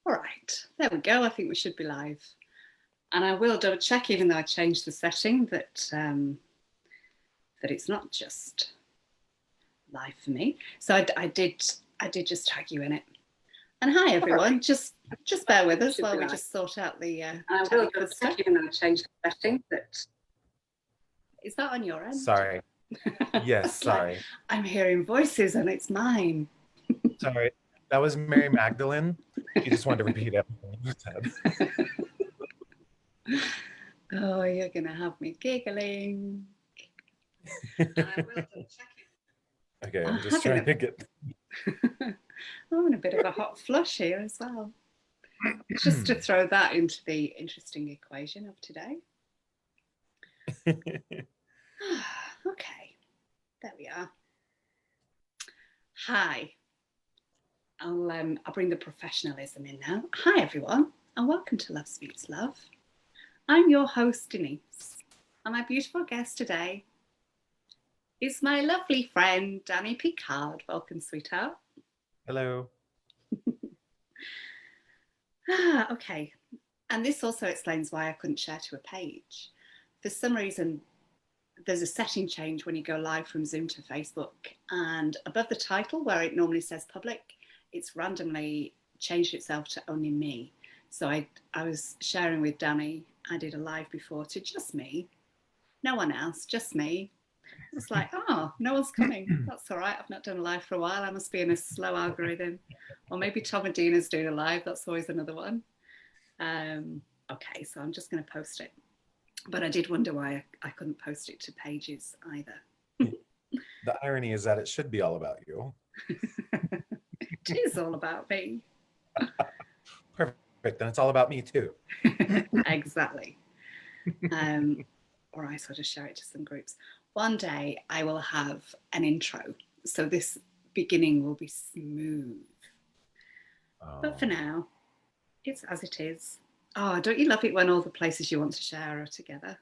All right, there we go. I think we should be live. And I will double check, even though I changed the setting, that it's not just live for me. So I did just tag you in it. And hi everyone, just bear with us while we just sort out the I will double check, even though I changed the setting. That is that on your end? Sorry. Yes, sorry. Like, I'm hearing voices and it's mine. Sorry. That was Mary Magdalene. She just wanted to repeat everything you said. Oh, you're gonna have me giggling. I will double check it. Okay, I'm just trying to get. I'm in a bit of a hot flush here as well. Just to throw that into the interesting equation of today. Okay, there we are. Hi. I'll bring the professionalism in now. Hi everyone, and welcome to Love Speaks Love. I'm your host Denise, and my beautiful guest today is my lovely friend Danny Picard. Welcome, sweetheart. Hello. Okay, and this also explains why I couldn't share to a page. For some reason, there's a setting change when you go live from Zoom to Facebook, and above the title where it normally says public, it's randomly changed itself to only me. So I was sharing with Danny, I did a live before to just me, no one else, just me. It's like, oh, no one's coming. That's all right. I've not done a live for a while. I must be in a slow algorithm. Or maybe Tom and Dina's doing a live. That's always another one. Okay, so I'm just going to post it. But I did wonder why I couldn't post it to pages either. The irony is that it should be all about you. It is all about me. Perfect. Then it's all about me too. Exactly. All right, so I'll just share it to some groups. One day I will have an intro, so this beginning will be smooth. But for now, it's as it is. Oh, don't you love it when all the places you want to share are together?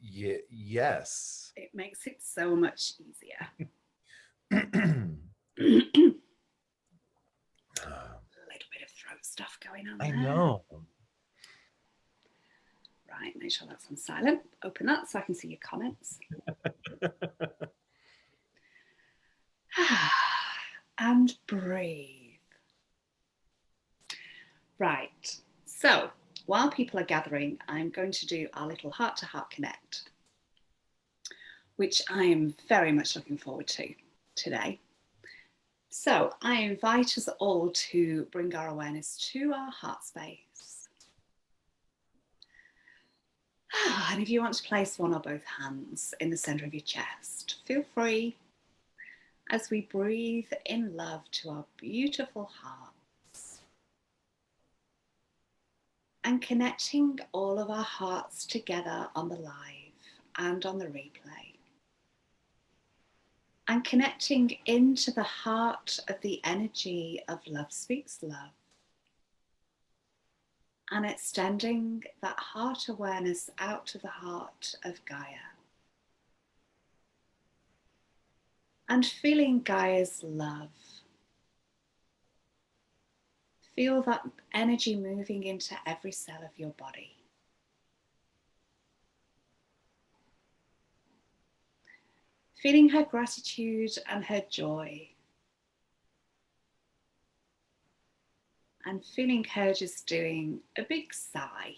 Yes. It makes it so much easier. A little bit of throat stuff going on there. I know. Right, make sure that's on silent. Open that so I can see your comments. And breathe. Right, so while people are gathering, I'm going to do our little heart-to-heart connect, which I am very much looking forward to today. So I invite us all to bring our awareness to our heart space. And if you want to place one or both hands in the center of your chest, feel free as we breathe in love to our beautiful hearts. And connecting all of our hearts together on the live and on the replay. And connecting into the heart of the energy of Love Speaks Love. And extending that heart awareness out to the heart of Gaia. And feeling Gaia's love. Feel that energy moving into every cell of your body. Feeling her gratitude and her joy. And feeling her just doing a big sigh.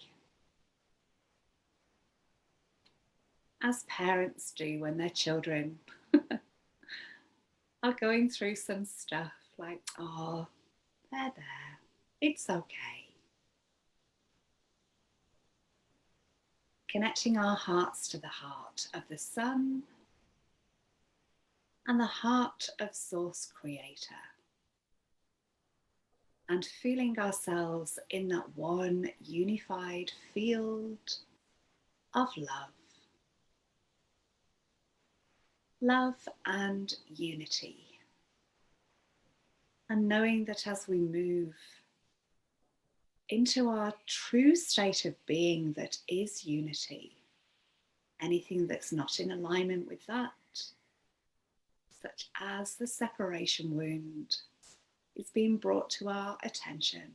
As parents do when their children are going through some stuff like, oh, they're there, it's okay. Connecting our hearts to the heart of the sun and the heart of Source Creator. And feeling ourselves in that one unified field of love. Love and unity. And knowing that as we move into our true state of being that is unity, anything that's not in alignment with that, such as the separation wound, is being brought to our attention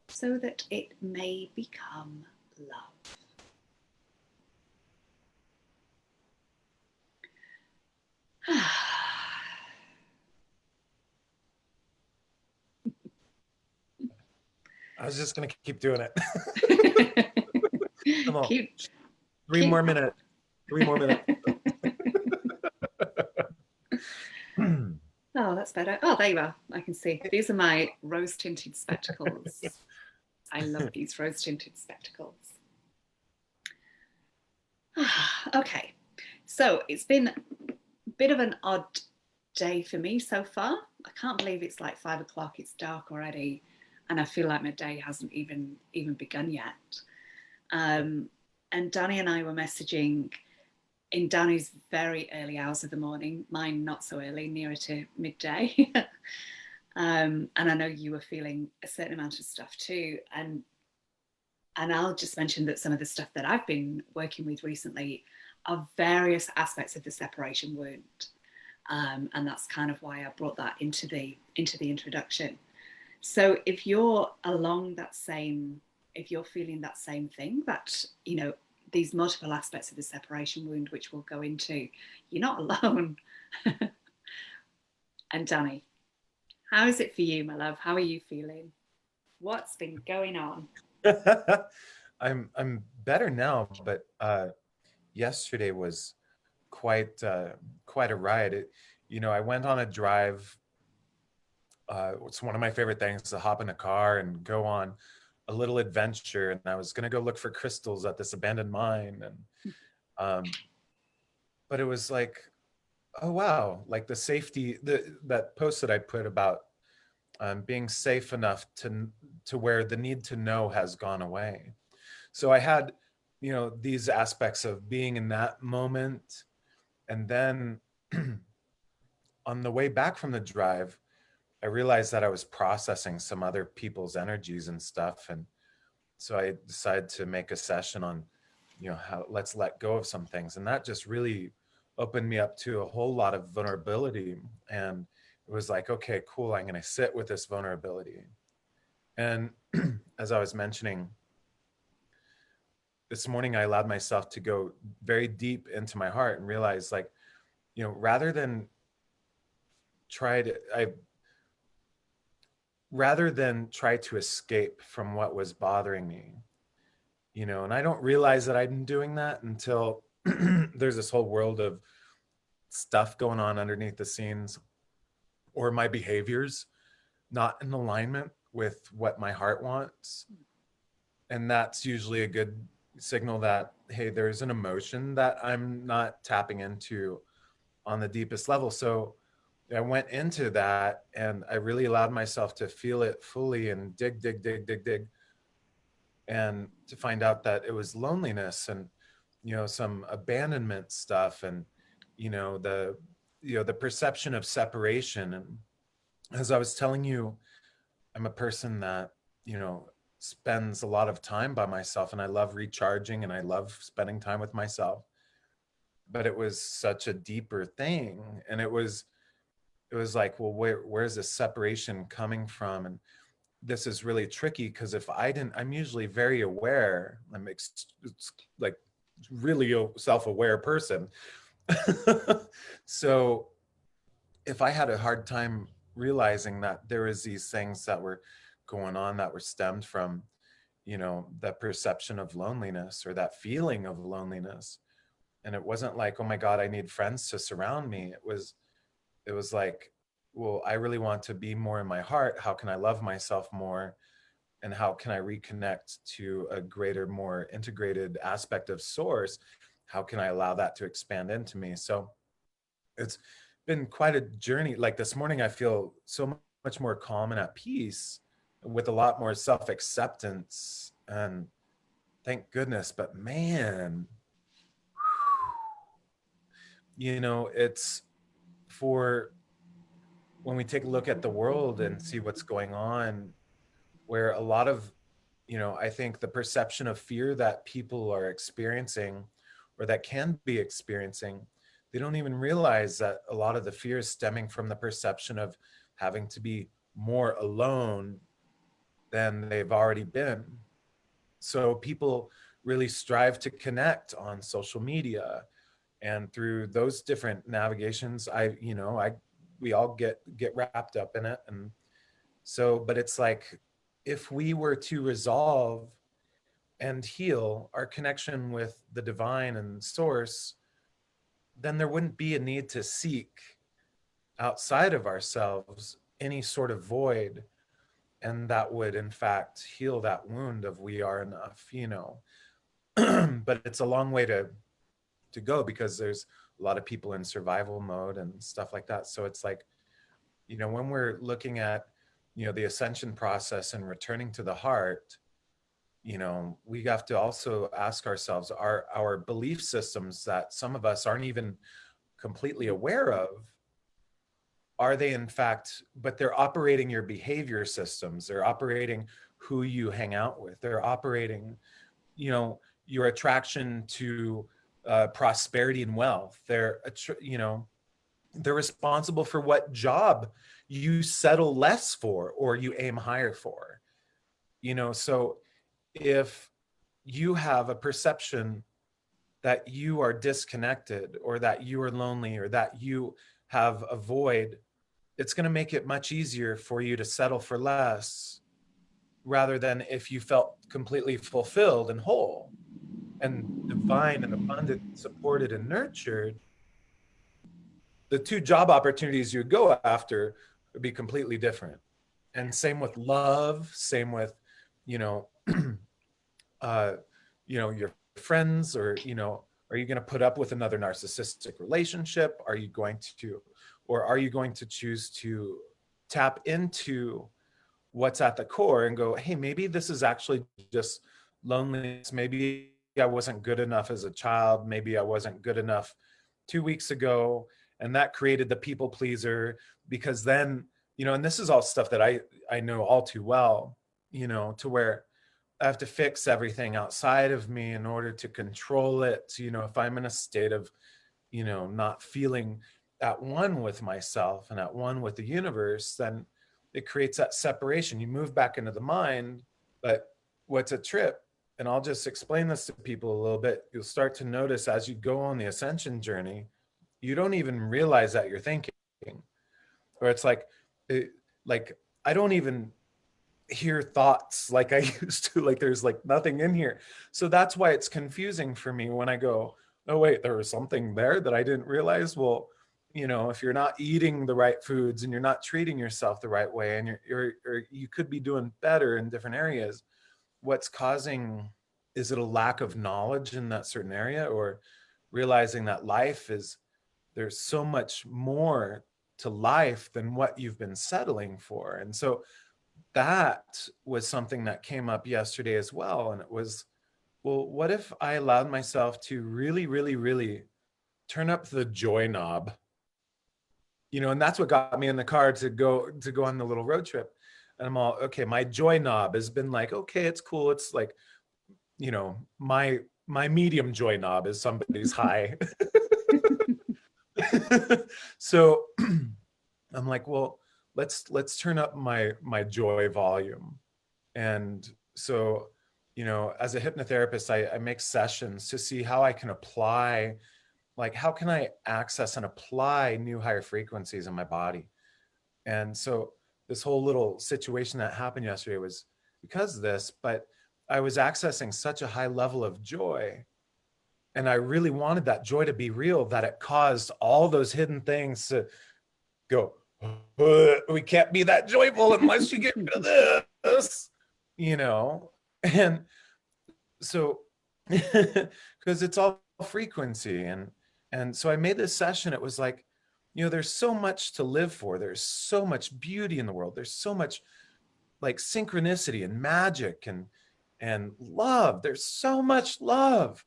so that it may become love. I was just gonna keep doing it. Come on. Keep, Three more minutes. 3 more minutes. Oh, that's better. Oh, there you are. I can see. These are my rose tinted spectacles. I love these rose tinted spectacles. Okay, so it's been a bit of an odd day for me so far. I can't believe it's like 5 o'clock, it's dark already, and I feel like my day hasn't even begun yet. And Danny and I were messaging in Danny's very early hours of the morning, mine not so early, nearer to midday. And I know you were feeling a certain amount of stuff too. And I'll just mention that some of the stuff that I've been working with recently are various aspects of the separation wound. And that's kind of why I brought that into the introduction. So if you're along that same, if you're feeling that same thing, that, you know, these multiple aspects of the separation wound, which we'll go into, you're not alone. And Danny, how is it for you, my love? How are you feeling? What's been going on? I'm better now, but yesterday was quite a ride. You know, I went on a drive. It's one of my favorite things to hop in a car and go on a little adventure. And I was going to go look for crystals at this abandoned mine. And but it was like, oh wow, like the safety, that post that I put about being safe enough to where the need to know has gone away. So I had, you know, these aspects of being in that moment, and then on the way back from the drive, I realized that I was processing some other people's energies and stuff. And so I decided to make a session on, you know, how let's let go of some things. And that just really opened me up to a whole lot of vulnerability. And it was like, okay, cool, I'm going to sit with this vulnerability. And as I was mentioning, this morning, I allowed myself to go very deep into my heart and realize, like, you know, rather than try to escape from what was bothering me, you know, and I don't realize that I'm doing that until there's this whole world of stuff going on underneath the scenes, or my behaviors not in alignment with what my heart wants. And that's usually a good signal that, hey, there's an emotion that I'm not tapping into on the deepest level. So I went into that and I really allowed myself to feel it fully and dig, and to find out that it was loneliness and, you know, some abandonment stuff, and, you know, the perception of separation. And as I was telling you, I'm a person that, you know, spends a lot of time by myself, and I love recharging and I love spending time with myself. But it was such a deeper thing. And it was like, well, where's this separation coming from? And this is really tricky, because if I didn't, I'm usually very aware. Like really a self-aware person. So if I had a hard time realizing that there was these things that were going on that were stemmed from, you know, that perception of loneliness or that feeling of loneliness, and it wasn't like, oh my God, I need friends to surround me. It was like, well, I really want to be more in my heart. How can I love myself more? And how can I reconnect to a greater, more integrated aspect of source? How can I allow that to expand into me? So it's been quite a journey. Like this morning, I feel so much more calm and at peace, with a lot more self-acceptance, and thank goodness. But man, you know, it's for when we take a look at the world and see what's going on, where a lot of, you know, I think the perception of fear that people are experiencing, or that can be experiencing, they don't even realize that a lot of the fear is stemming from the perception of having to be more alone than they've already been. So people really strive to connect on social media, and through those different navigations, we all get wrapped up in it. And so, but it's like, if we were to resolve and heal our connection with the divine and source, then there wouldn't be a need to seek outside of ourselves any sort of void. And that would in fact heal that wound of we are enough, but it's a long way to go, because there's a lot of people in survival mode and stuff like that. So it's like, when we're looking at, the ascension process and returning to the heart, we have to also ask ourselves, are our belief systems that some of us aren't even completely aware of, are they in fact, but they're operating your behavior systems, they're operating who you hang out with, they're operating, your attraction to prosperity and wealth. They're responsible for what job you settle less for or you aim higher for. So if you have a perception that you are disconnected, or that you are lonely, or that you have a void, it's going to make it much easier for you to settle for less, rather than if you felt completely fulfilled and whole and divine and abundant, supported and nurtured. The two job opportunities you go after would be completely different. And same with love, same with, your friends, or, are you going to put up with another narcissistic relationship? Are you going to choose to tap into what's at the core and go, hey, maybe this is actually just loneliness. Maybe I wasn't good enough as a child. Maybe I wasn't good enough 2 weeks ago. And that created the people pleaser, because then, and this is all stuff that I know all too well, to where I have to fix everything outside of me in order to control it. If I'm in a state of, not feeling at one with myself and at one with the universe, then it creates that separation. You move back into the mind. But what's a trip? And I'll just explain this to people a little bit. You'll start to notice as you go on the ascension journey, you don't even realize that you're thinking. Or it's like I don't even hear thoughts like I used to, like there's like nothing in here. So that's why it's confusing for me when I go, oh wait, there was something there that I didn't realize. Well, if you're not eating the right foods and you're not treating yourself the right way, and you could be doing better in different areas, what's causing, is it a lack of knowledge in that certain area, or realizing that there's so much more to life than what you've been settling for? And so that was something that came up yesterday as well. And it was, well, what if I allowed myself to really, really, really turn up the joy knob? And that's what got me in the car to go on the little road trip. And I'm all, okay, my joy knob has been like, okay, it's cool. It's like, my medium joy knob is somebody's high. So I'm like, well, let's turn up my joy volume. And so, as a hypnotherapist, I make sessions to see how I can apply, like, how can I access and apply new higher frequencies in my body? And so this whole little situation that happened yesterday was because of this, but I was accessing such a high level of joy. And I really wanted that joy to be real, that it caused all those hidden things to go, we can't be that joyful unless you get rid of this, and so because it's all frequency. And so I made this session. It was like, there's so much to live for. There's so much beauty in the world. There's so much like synchronicity and magic and love. There's so much love,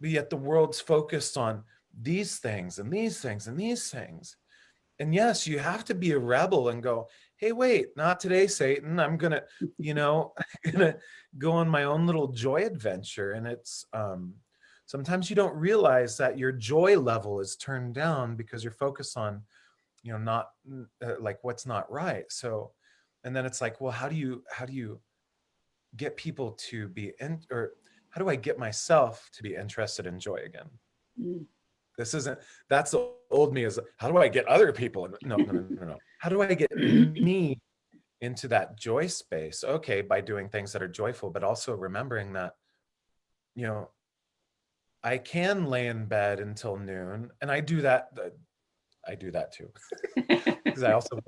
but yet the world's focused on these things and these things and these things. And yes, you have to be a rebel and go, hey, wait, not today, Satan. I'm going to, gonna go on my own little joy adventure. And it's, so sometimes you don't realize that your joy level is turned down because you're focused on, not like what's not right. So, and then it's like, well, how do you get people to be in, or how do I get myself to be interested in joy again? Mm. This isn't, that's the old me, is how do I get other people? No, no, no, no, no. How do I get me into that joy space? Okay, by doing things that are joyful, but also remembering that, you know, I can lay in bed until noon, and I do that. I do that too, because I also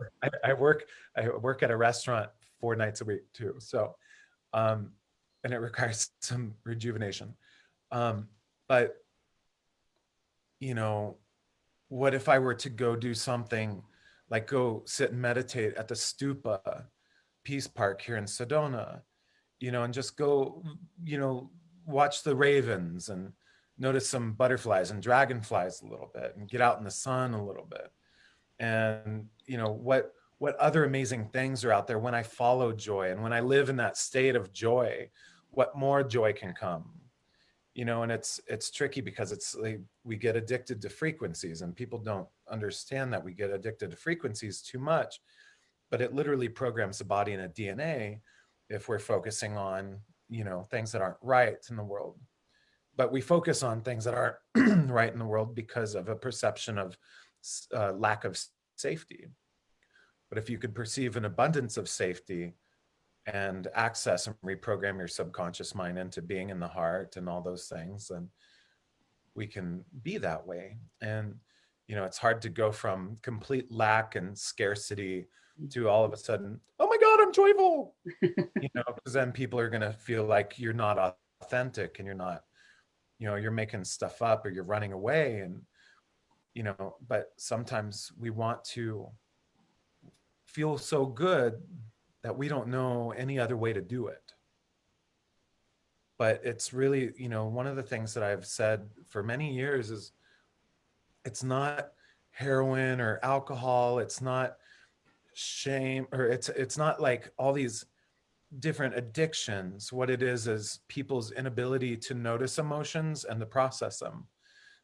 I work at a restaurant 4 nights a week too. So, um, and it requires some rejuvenation. Um, but you know, what if I were to go do something like go sit and meditate at the Stupa Peace Park here in Sedona, and just go, watch the ravens and notice some butterflies and dragonflies a little bit and get out in the sun a little bit. And, what other amazing things are out there when I follow joy and when I live in that state of joy, what more joy can come? And it's tricky because it's like we get addicted to frequencies, and people don't understand that we get addicted to frequencies too much, but it literally programs the body and a DNA if we're focusing on, things that aren't right in the world. But we focus on things that aren't right in the world because of a perception of lack of safety. But if you could perceive an abundance of safety and access and reprogram your subconscious mind into being in the heart and all those things, then we can be that way. And it's hard to go from complete lack and scarcity to all of a sudden, oh my God, I'm joyful. Because then people are going to feel like you're not authentic, and you're not, you're making stuff up or you're running away. And but sometimes we want to feel so good that we don't know any other way to do it. But it's really, one of the things that I've said for many years is it's not heroin or alcohol, it's not shame, or it's not like all these different addictions. What it is people's inability to notice emotions and to process them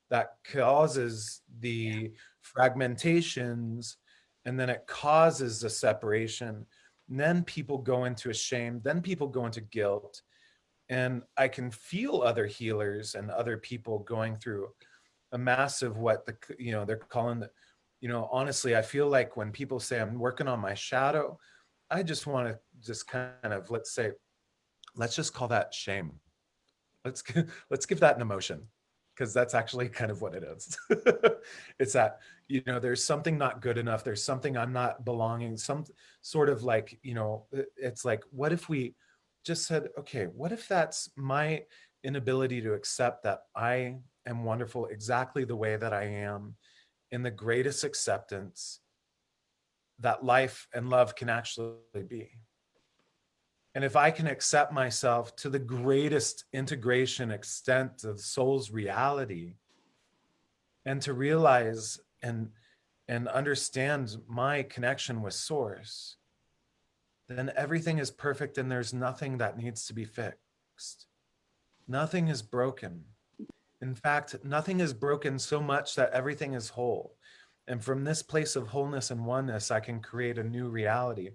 that causes the fragmentations, and then it causes the separation. And then people go into a shame, then people go into guilt. And I can feel other healers and other people going through a massive, what they're calling the, honestly, I feel like when people say I'm working on my shadow, I just want to just kind of, let's just call that shame. Let's give that an emotion, because that's actually kind of what it is. It's that, there's something not good enough. There's something I'm not belonging, some sort of like, it's like, what if we just said, okay, what if that's my inability to accept that I am wonderful exactly the way that I am, in the greatest acceptance that life and love can actually be. And if I can accept myself to the greatest integration extent of soul's reality, and to realize and understand my connection with source, then everything is perfect and there's nothing that needs to be fixed. Nothing is broken. In fact, nothing is broken so much that everything is whole. And from this place of wholeness and oneness, I can create a new reality,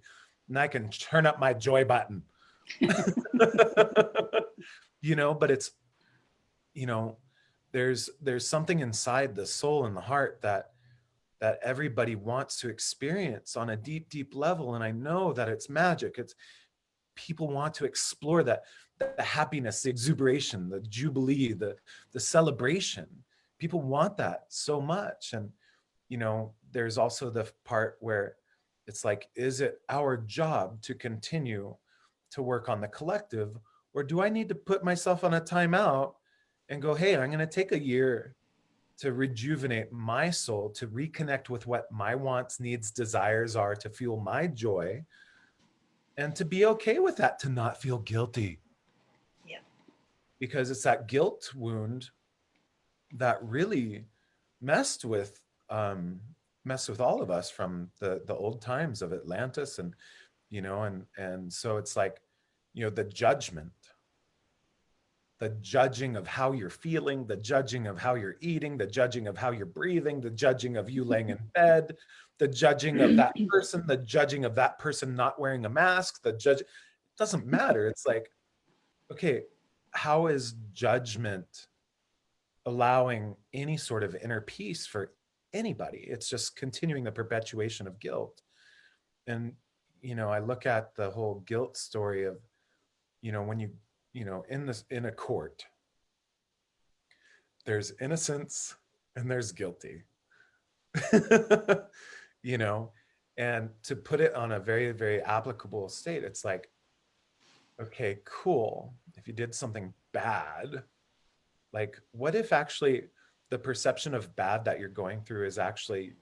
and I can turn up my joy button. But it's, there's something inside the soul and the heart that everybody wants to experience on a deep, deep level. And I know that it's magic. It's people want to explore that, the happiness, the exuberation, the jubilee, the celebration. People want that so much. And, there's also the part where it's like, is it our job to continue to work on the collective, or do I need to put myself on a timeout and go, hey, I'm going to take a year to rejuvenate my soul, to reconnect with what my wants, needs, desires are, to feel my joy, and to be okay with that, to not feel guilty. Yeah. Because it's that guilt wound that really messed with all of us from the old times of Atlantis, and and so it's like, the judgment. the judging of how you're feeling, the judging of how you're eating, the judging of how you're breathing, the judging of you laying in bed, the judging of that person, the judging of that person not wearing a mask, the judge, it doesn't matter. It's like, okay, how is judgment allowing any sort of inner peace for anybody? It's just continuing the perpetuation of guilt. And, I look at the whole guilt story of, when in a court, there's innocence and there's guilty, you know, and to put it on a very, very applicable state, it's like, okay, cool. If you did something bad, like what if actually the perception of bad that you're going through is actually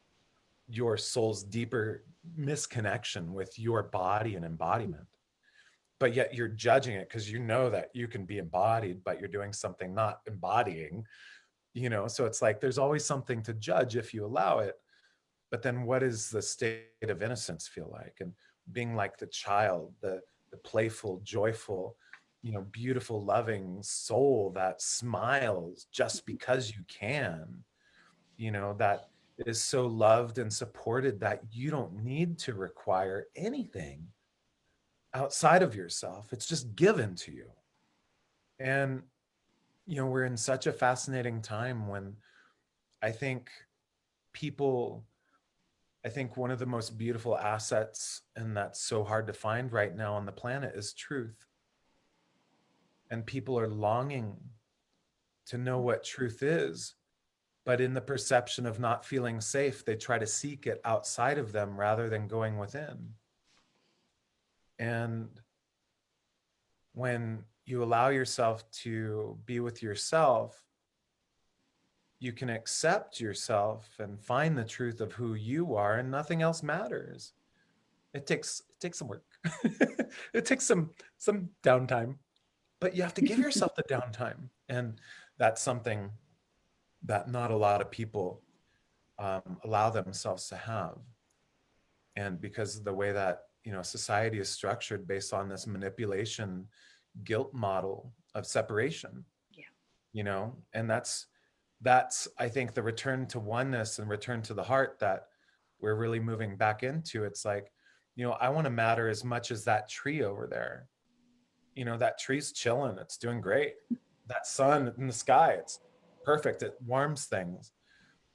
your soul's deeper misconnection with your body and embodiment? But yet you're judging it because you know that you can be embodied, but you're doing something not embodying, so it's like there's always something to judge if you allow it. But then what does the state of innocence feel like? And being like the child, the playful, joyful, beautiful, loving soul that smiles just because you can, that is so loved and supported that you don't need to require anything outside of yourself. It's just given to you. And, we're in such a fascinating time when I think one of the most beautiful assets, and that's so hard to find right now on the planet, is truth. And people are longing to know what truth is, but in the perception of not feeling safe, they try to seek it outside of them rather than going within. And when you allow yourself to be with yourself, you can accept yourself and find the truth of who you are, and nothing else matters. It takes some work. It takes some downtime, but you have to give yourself the downtime. And that's something that not a lot of people allow themselves to have. And because of the way that, society is structured based on this manipulation, guilt model of separation, and that's I think the return to oneness and return to the heart that we're really moving back into. It's like, I want to matter as much as that tree over there. That tree's chilling, it's doing great. That sun in the sky, it's perfect, it warms things.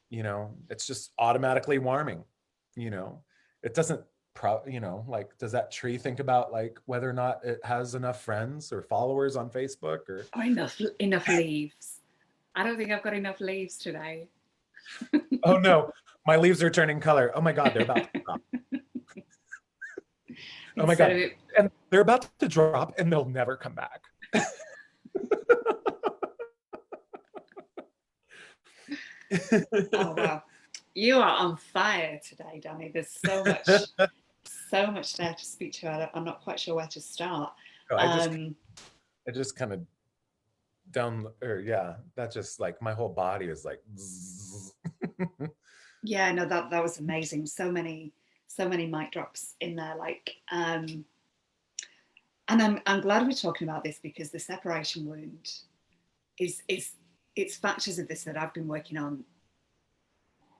It's just automatically warming. It doesn't like, does that tree think about like whether or not it has enough friends or followers on Facebook or enough leaves? I don't think I've got enough leaves today. Oh no, my leaves are turning color. Oh my God, they're about to drop. Oh my God. And they're about to drop and they'll never come back. Oh wow. You are on fire today, Danny. There's so much there to speak to. I'm not quite sure where to start. Oh, I just kind of that's just like my whole body is like Yeah, no, that was amazing. So many mic drops in there, like and I'm glad we're talking about this, because the separation wound is it's factors of this that I've been working on,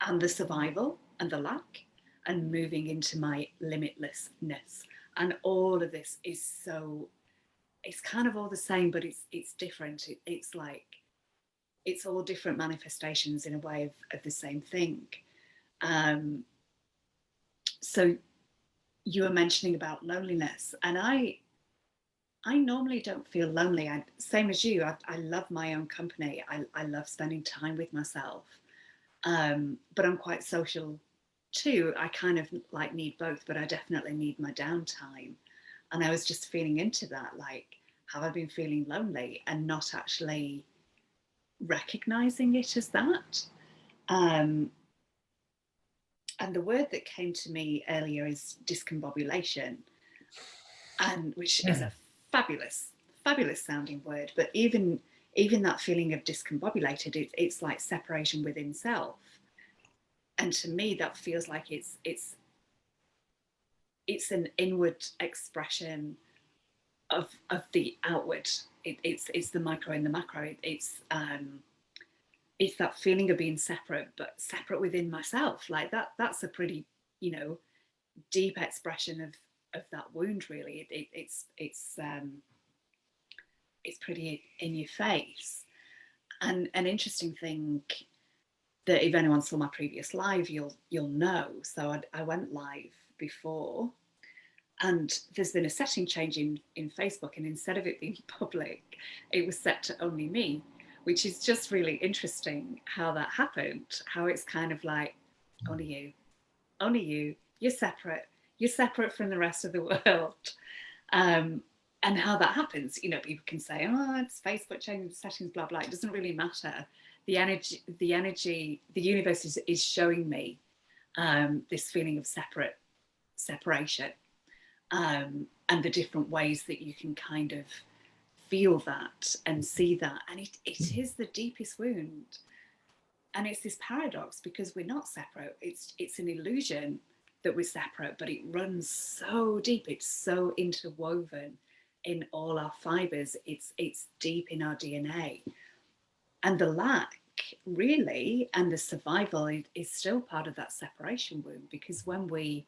and the survival and the lack, and moving into my limitlessness. And all of this is so, it's kind of all the same, but it's different. It's like, it's all different manifestations in a way of the same thing. So you were mentioning about loneliness, and I normally don't feel lonely. Same as you, I love my own company. I love spending time with myself. But I'm quite social too. I kind of like need both, but I definitely need my downtime. And I was just feeling into that, like, have I been feeling lonely and not actually recognizing it as that? And the word that came to me earlier is discombobulation, and which is a fabulous sounding word. But even that feeling of discombobulated, it's like separation within self. And to me, that feels like it's an inward expression of the outward it's the micro and the macro. It's that feeling of being separate, but separate within myself. Like that's a pretty, you know, deep expression of that wound. Really, it's pretty in your face. And an interesting thing that if anyone saw my previous live, you'll know. So I went live before, and there's been a setting change in Facebook, and instead of it being public, it was set to only me, which is just really interesting how that happened. How it's kind of like only you, you're separate from the rest of the world. And how that happens, you know, people can say, oh, it's Facebook changing settings, blah blah. It doesn't really matter. The universe is showing me this feeling of separation, and the different ways that you can kind of feel that and see that. And it is the deepest wound. And it's this paradox because we're not separate. It's an illusion that we're separate, but it runs so deep. It's so interwoven in all our fibers. It's deep in our DNA. And the lack, really, and the survival is still part of that separation wound, because when we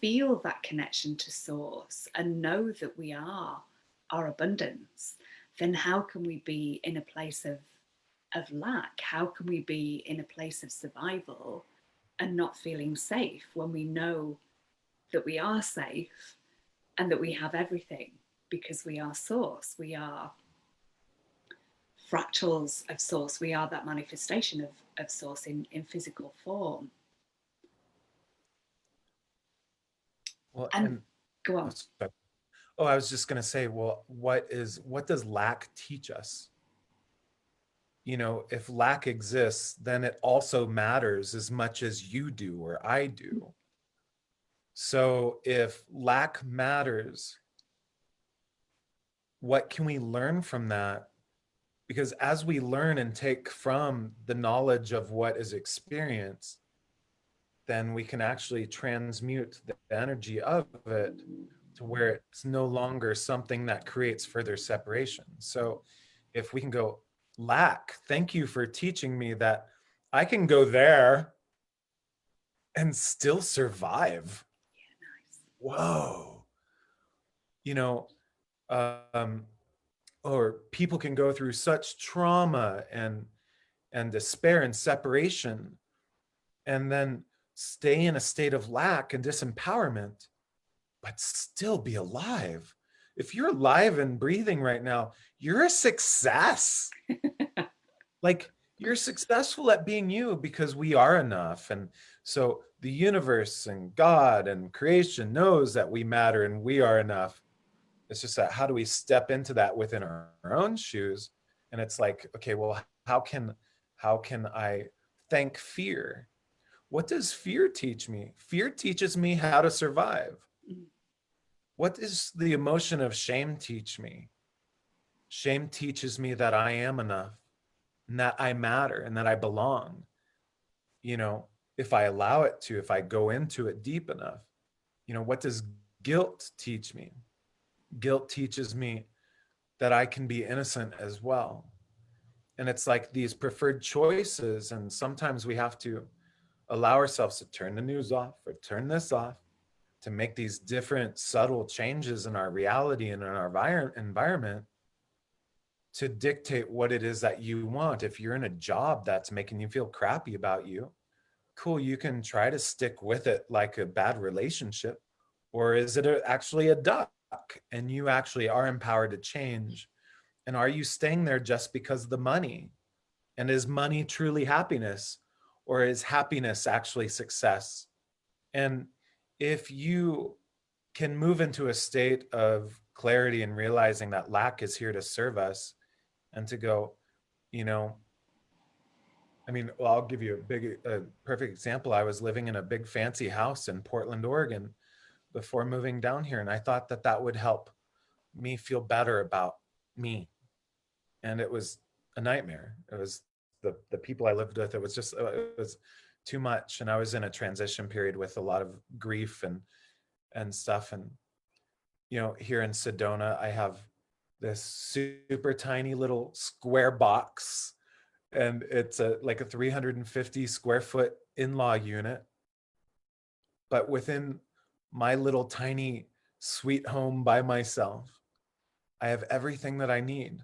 feel that connection to source and know that we are our abundance, then how can we be in a place of lack? How can we be in a place of survival and not feeling safe when we know that we are safe and that we have everything, because we are source, we are fractals of source, we are that manifestation of source in physical form. Well, And go on. I was just going to say, well, what does lack teach us? You know, if lack exists, then it also matters as much as you do or I do. So if lack matters, what can we learn from that? Because as we learn and take from the knowledge of what is experienced, then we can actually transmute the energy of it to where it's no longer something that creates further separation. So if we can go, lack, thank you for teaching me that I can go there and still survive. Yeah, nice. Whoa. You know, or people can go through such trauma and despair and separation, and then stay in a state of lack and disempowerment, but still be alive. If you're alive and breathing right now, you're a success. Like, you're successful at being you, because we are enough. And so the universe and God and creation knows that we matter and we are enough. It's just that, how do we step into that within our own shoes? And it's like, okay, well, how can I thank fear? What does fear teach me? Fear teaches me how to survive. What does the emotion of shame teach me? Shame teaches me that I am enough and that I matter and that I belong. You know, if I allow it to, if I go into it deep enough. You know, what does guilt teach me? Guilt teaches me that I can be innocent as well. And it's like these preferred choices. And sometimes we have to allow ourselves to turn the news off or turn this off, to make these different subtle changes in our reality and in our environment to dictate what it is that you want. If you're in a job that's making you feel crappy about you, cool, you can try to stick with it like a bad relationship. Or is it actually a duck and you actually are empowered to change? And are you staying there just because of the money? And is money truly happiness? Or is happiness actually success? And if you can move into a state of clarity and realizing that lack is here to serve us, and to go, you know, I mean, well, I'll give you a perfect example. I was living in a big fancy house in Portland, Oregon before moving down here. And I thought that that would help me feel better about me. And it was a nightmare. It was the people I lived with. It was just, it was too much. And I was in a transition period with a lot of grief and stuff. And here in Sedona, I have this super tiny little square box, and it's like a 350 square foot in-law unit. But within my little tiny sweet home by myself, I have everything that I need.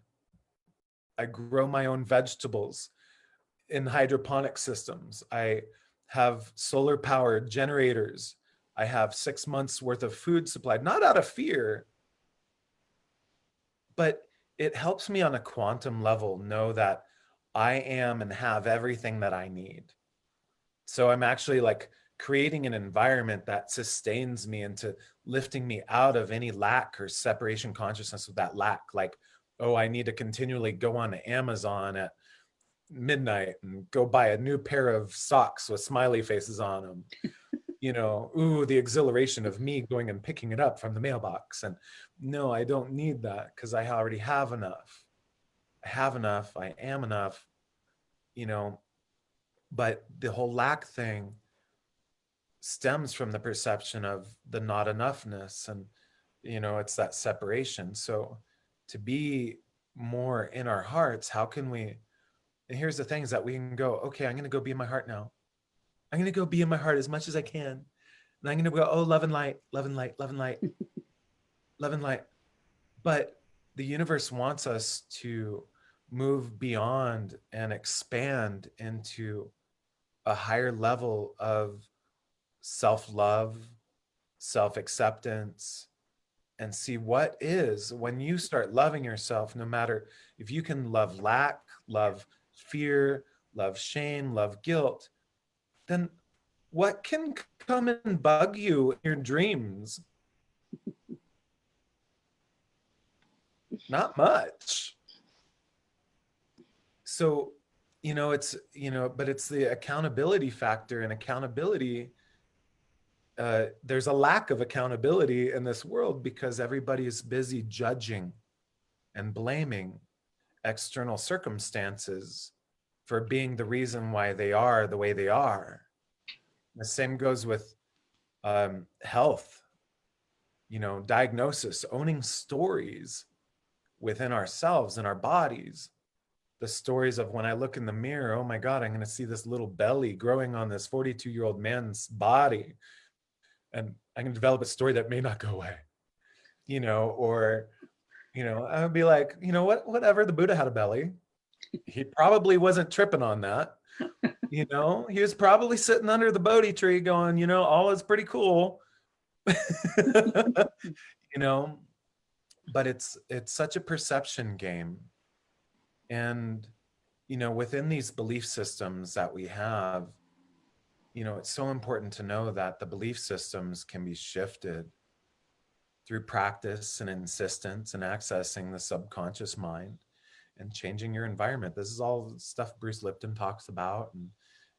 I grow my own vegetables in hydroponic systems. I have solar powered generators. I have 6 months worth of food supplied, not out of fear, but it helps me on a quantum level know that I am and have everything that I need. So I'm actually like creating an environment that sustains me into lifting me out of any lack or separation consciousness of that lack. Like, oh, I need to continually go on Amazon at midnight and go buy a new pair of socks with smiley faces on them. Ooh, the exhilaration of me going and picking it up from the mailbox. And no, I don't need that because I already have enough. I have enough. I am enough, but the whole lack thing stems from the perception of the not enoughness. And, it's that separation. So to be more in our hearts, how can we, and here's the things that we can go, okay, I'm going to go be in my heart now. I'm going to go be in my heart as much as I can. And I'm going to go, oh, love and light, love and light, love and light, love and light. But the universe wants us to move beyond and expand into a higher level of self-love, self-acceptance, and see what is when you start loving yourself, no matter if you can love lack, love fear, love shame, love guilt, then what can come and bug you in your dreams? Not much. So, but it's the accountability factor, and accountability, there's a lack of accountability in this world because everybody is busy judging and blaming external circumstances for being the reason why they are the way they are. The same goes with health, diagnosis, owning stories within ourselves and our bodies. The stories of when I look in the mirror, oh my God, I'm going to see this little belly growing on this 42-year-old man's body. And I can develop a story that may not go away, or, I would be like, whatever, the Buddha had a belly. He probably wasn't tripping on that. He was probably sitting under the Bodhi tree going, all is pretty cool. But it's such a perception game. And, within these belief systems that we have, it's so important to know that the belief systems can be shifted through practice and insistence and accessing the subconscious mind and changing your environment. This is all stuff Bruce Lipton talks about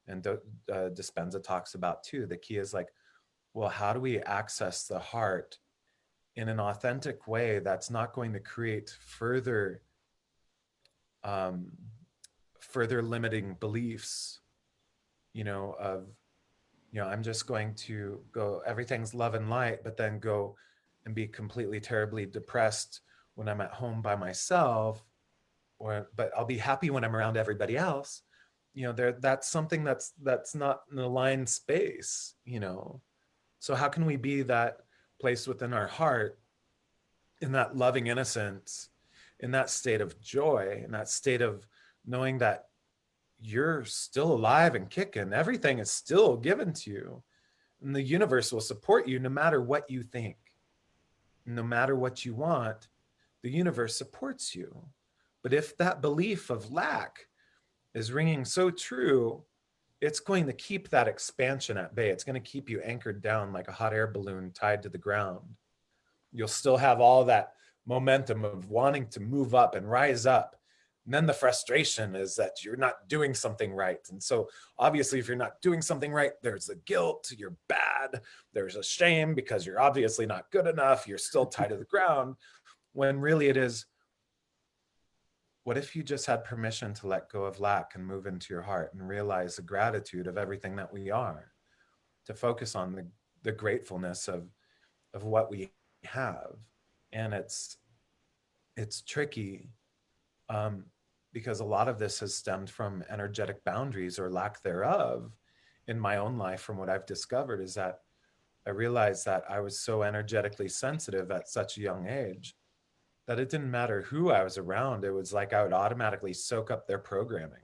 and Dispenza talks about too. The key is like, well, how do we access the heart in an authentic way that's not going to create further limiting beliefs, I'm just going to go, everything's love and light, but then go and be completely terribly depressed when I'm at home by myself, but I'll be happy when I'm around everybody else. That's something that's not an aligned space, So how can we be that place within our heart, in that loving innocence, in that state of joy, in that state of knowing that you're still alive and kicking, everything is still given to you, and the universe will support you no matter what you think, no matter what you want, the universe supports you. But if that belief of lack is ringing so true, it's going to keep that expansion at bay. It's going to keep you anchored down like a hot air balloon tied to the ground. You'll still have all that momentum of wanting to move up and rise up. And then the frustration is that you're not doing something right. And so obviously, if you're not doing something right, there's a guilt, you're bad, there's a shame because you're obviously not good enough, you're still tied to the ground, when really it is, what if you just had permission to let go of lack and move into your heart and realize the gratitude of everything that we are, to focus on the gratefulness of what we have. And it's tricky, um, because a lot of this has stemmed from energetic boundaries or lack thereof in my own life. From what I've discovered is that I realized that I was so energetically sensitive at such a young age that it didn't matter who I was around. It was like I would automatically soak up their programming,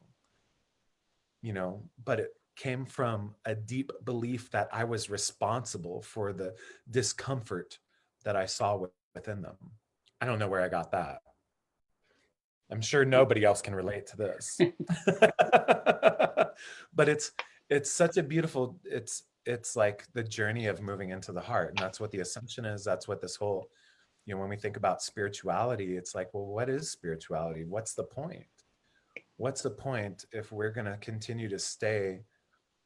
but it came from a deep belief that I was responsible for the discomfort that I saw within them. I don't know where I got that. I'm sure nobody else can relate to this. But it's such a beautiful, it's like the journey of moving into the heart. And that's what the ascension is. That's what this whole, when we think about spirituality, it's like, well, what is spirituality? What's the point? What's the point if we're going to continue to stay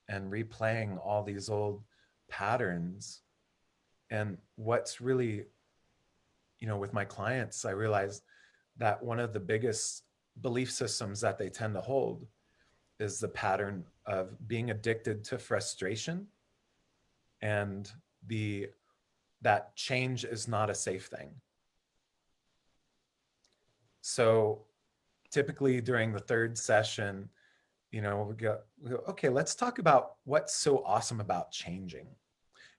and replaying all these old patterns? And what's really, with my clients, I realize that one of the biggest belief systems that they tend to hold is the pattern of being addicted to frustration and that change is not a safe thing. So typically during the third session, we go, okay, let's talk about what's so awesome about changing.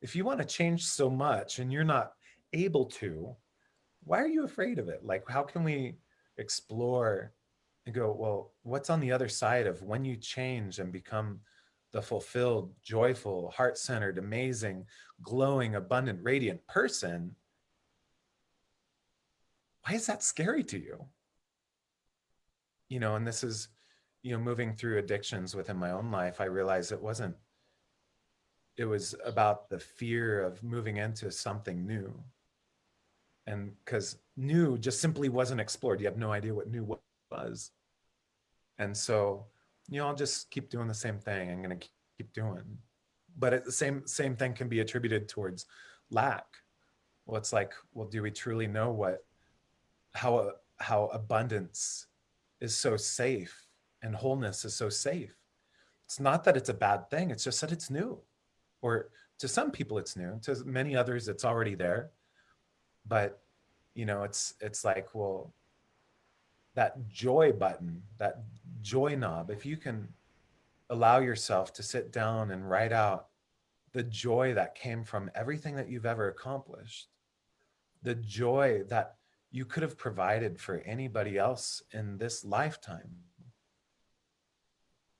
If you want to change so much and you're not able to, why are you afraid of it? Like, how can we explore and go, well, what's on the other side of when you change and become the fulfilled, joyful, heart-centered, amazing, glowing, abundant, radiant person? Why is that scary to you? And this is, moving through addictions within my own life, I realized it was about the fear of moving into something new. And because new just simply wasn't explored. You have no idea what new was. And so, I'll just keep doing the same thing. I'm going to keep doing. But the same thing can be attributed towards lack. Well, it's like, well, do we truly know how abundance is so safe and wholeness is so safe? It's not that it's a bad thing. It's just that it's new. Or to some people it's new. To many others it's already there. But it's like, well, that joy button, that joy knob, if you can allow yourself to sit down and write out the joy that came from everything that you've ever accomplished, the joy that you could have provided for anybody else in this lifetime,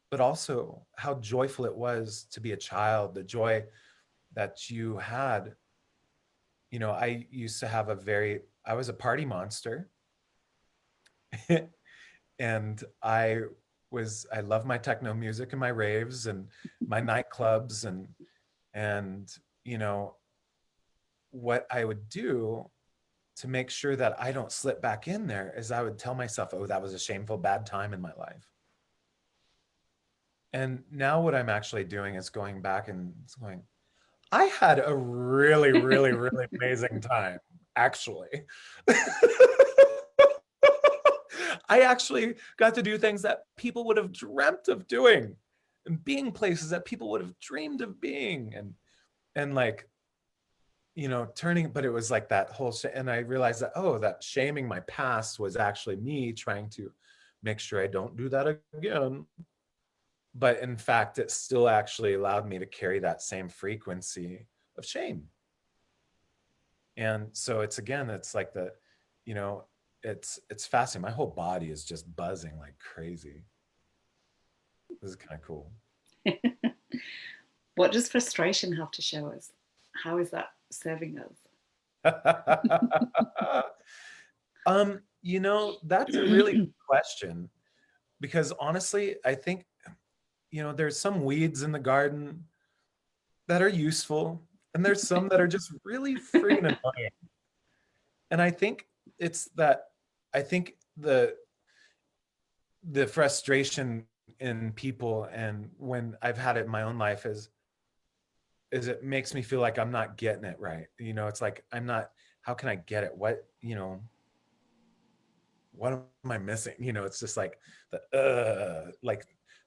but also how joyful it was to be a child, the joy that you had. I used to have I was a party monster. And I love my techno music and my raves and my nightclubs and what I would do to make sure that I don't slip back in there is I would tell myself, oh, that was a shameful, bad time in my life. And now what I'm actually doing is going back and going, I had a really, really, really amazing time, actually. I actually got to do things that people would have dreamt of doing and being places that people would have dreamed of being and like, turning, but it was like that whole and I realized that, oh, that shaming my past was actually me trying to make sure I don't do that again. But in fact, it still actually allowed me to carry that same frequency of shame. And so it's like it's fascinating. My whole body is just buzzing like crazy. This is kind of cool. What does frustration have to show us? How is that serving us? That's a really good question, because honestly, I think, there's some weeds in the garden that are useful, and there's some that are just really freaking annoying. And I think the frustration in people, and when I've had it in my own life, is it makes me feel like I'm not getting it right. It's like, how can I get it? What am I missing? It's just like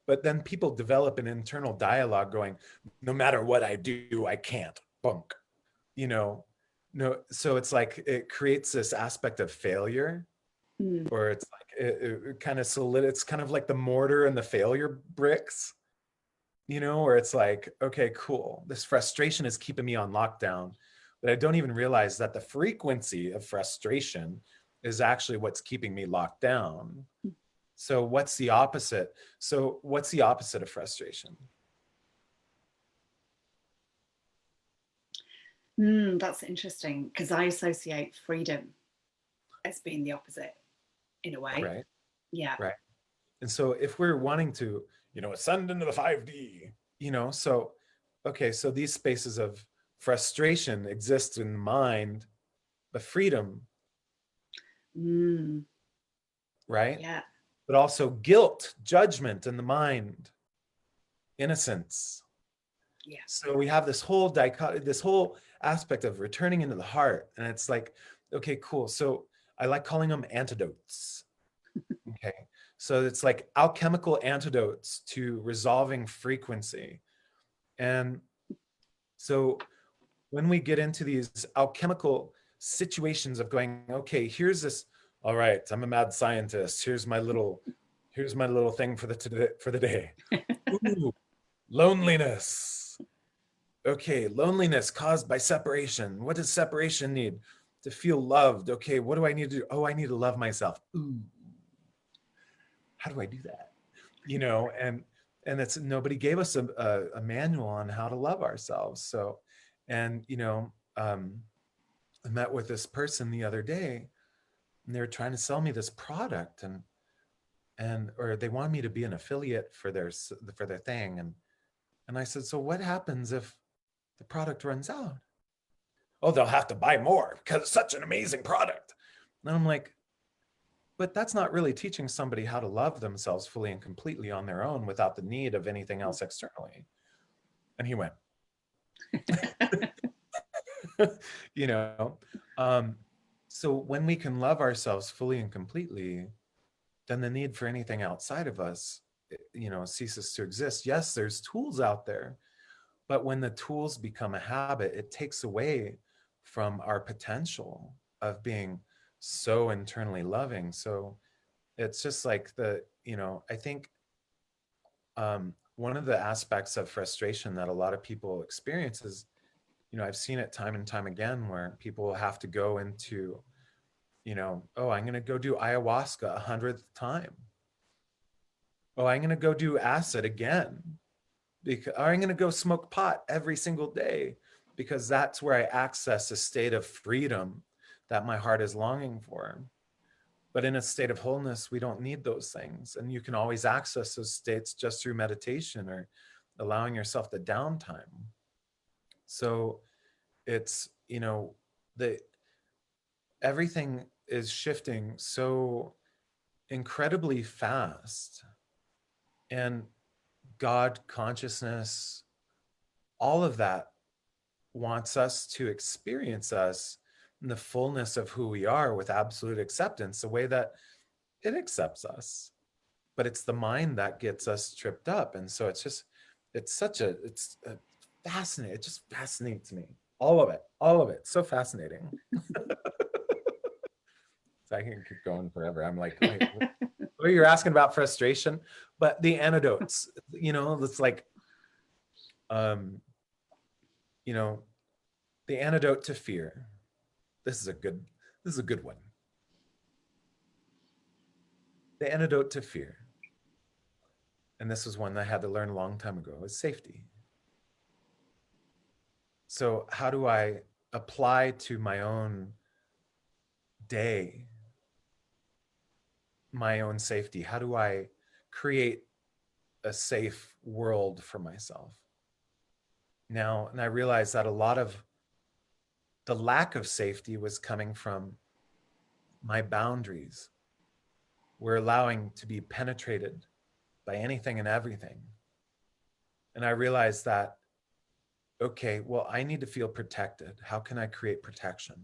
but then people develop an internal dialogue going, no matter what I do, I can't bunk, No, so it's like it creates this aspect of failure, Mm. or it's like it kind of it's kind of like the mortar and the failure bricks, where it's like, okay, cool, this frustration is keeping me on lockdown, but I don't even realize that the frequency of frustration is actually what's keeping me locked down. So what's the opposite? So what's the opposite of frustration? That's interesting, because I associate freedom as being the opposite in a way. Right. Yeah. Right. And so if we're wanting to, ascend into the 5D, so, okay, so these spaces of frustration exist in the mind, but freedom, Mm. right? Yeah. But also guilt, judgment in the mind, innocence. Yeah. So we have this whole dichotomy, this whole aspect of returning into the heart. And it's like, okay, cool. So I like calling them antidotes. Okay. So it's like alchemical antidotes to resolving frequency. And so when we get into these alchemical situations of going, okay, here's this, all right, I'm a mad scientist. Here's my little thing for the day. Ooh, loneliness. Okay, loneliness caused by separation. What does separation need? To feel loved. Okay, what do I need to do? Oh, I need to love myself. Ooh, how do I do that? And it's, nobody gave us a manual on how to love ourselves. So, and I met with this person the other day, and they were trying to sell me this product, and or they wanted me to be an affiliate for their thing, and I said, so what happens if the product runs out? Oh, they'll have to buy more because it's such an amazing product. And I'm like, but that's not really teaching somebody how to love themselves fully and completely on their own without the need of anything else externally. And he went, you know, um, so when we can love ourselves fully and completely, then the need for anything outside of us, ceases to exist. Yes, there's tools out there, but when the tools become a habit, it takes away from our potential of being so internally loving. So it's just like I think one of the aspects of frustration that a lot of people experience is, I've seen it time and time again where people have to go into, oh, I'm going to go do ayahuasca 100th time. Oh, I'm going to go do acid again. Or I'm going to go smoke pot every single day because that's where I access a state of freedom that my heart is longing for. But in a state of wholeness, we don't need those things. And you can always access those states just through meditation or allowing yourself the downtime. So it's, the everything is shifting so incredibly fast. And God consciousness, all of that wants us to experience us in the fullness of who we are with absolute acceptance, the way that it accepts us. But it's the mind that gets us tripped up. And so it's fascinating. It just fascinates me. All of it. So fascinating. So I can keep going forever. I'm like, wait, what you're asking about frustration, but the antidotes, it's like, um, the antidote to fear. This is a good one. The antidote to fear, and this was one I had to learn a long time ago, is safety. So how do I apply to my own day, my own safety? How do I create a safe world for myself? Now, and I realized that a lot of the lack of safety was coming from my boundaries. We're allowing to be penetrated by anything and everything. And I realized that, okay, well, I need to feel protected. How can I create protection?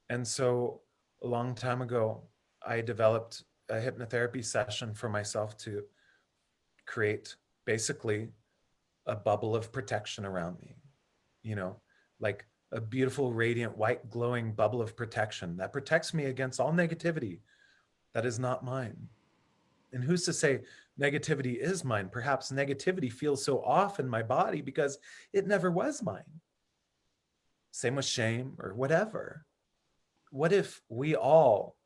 And so a long time ago, I developed a hypnotherapy session for myself to create basically a bubble of protection around me, like a beautiful, radiant, white, glowing bubble of protection that protects me against all negativity that is not mine. And who's to say negativity is mine? Perhaps negativity feels so off in my body because it never was mine. Same with shame or whatever. What if we all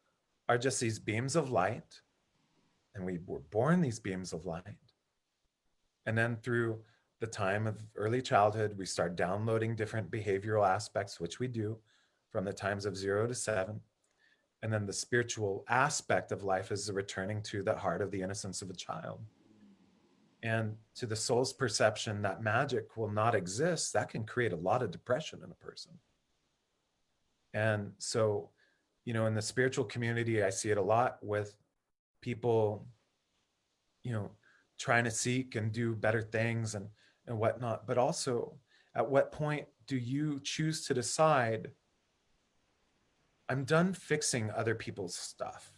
are just these beams of light, and we were born these beams of light? And then through the time of early childhood, we start downloading different behavioral aspects, which we do from the times of 0 to 7. And then the spiritual aspect of life is the returning to the heart of the innocence of a child. And to the soul's perception that magic will not exist, that can create a lot of depression in a person. And so, you know, in the spiritual community, I see it a lot with people, you know, trying to seek and do better things and whatnot. But also, at what point do you choose to decide, I'm done fixing other people's stuff?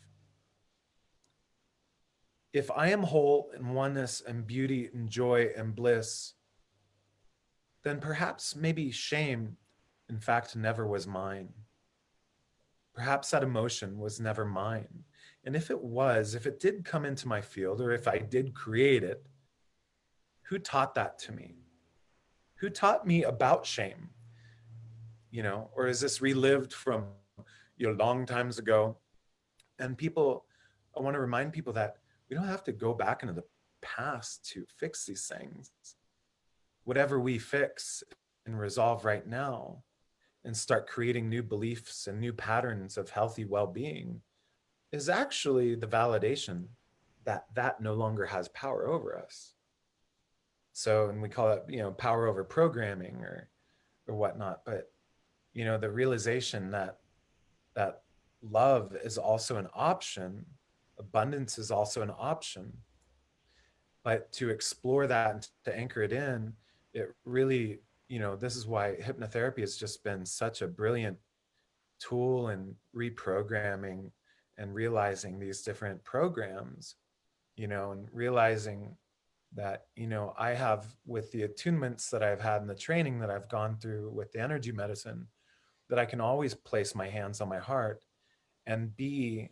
If I am whole in oneness and beauty and joy and bliss, then perhaps maybe shame, in fact, never was mine. Perhaps that emotion was never mine. And if it was, if it did come into my field, or if I did create it, who taught that to me? Who taught me about shame? You know, or is this relived from, you know, long times ago? And people, I want to remind people that we don't have to go back into the past to fix these things. Whatever we fix and resolve right now and start creating new beliefs and new patterns of healthy well-being is actually the validation that that no longer has power over us. So, and we call it, you know, power over programming or whatnot. But, you know, the realization that love is also an option, abundance is also an option. But to explore that and to anchor it in, it really, you know, this is why hypnotherapy has just been such a brilliant tool in reprogramming and realizing these different programs, you know, and realizing that, you know, I have, with the attunements that I've had in the training that I've gone through with the energy medicine, that I can always place my hands on my heart and be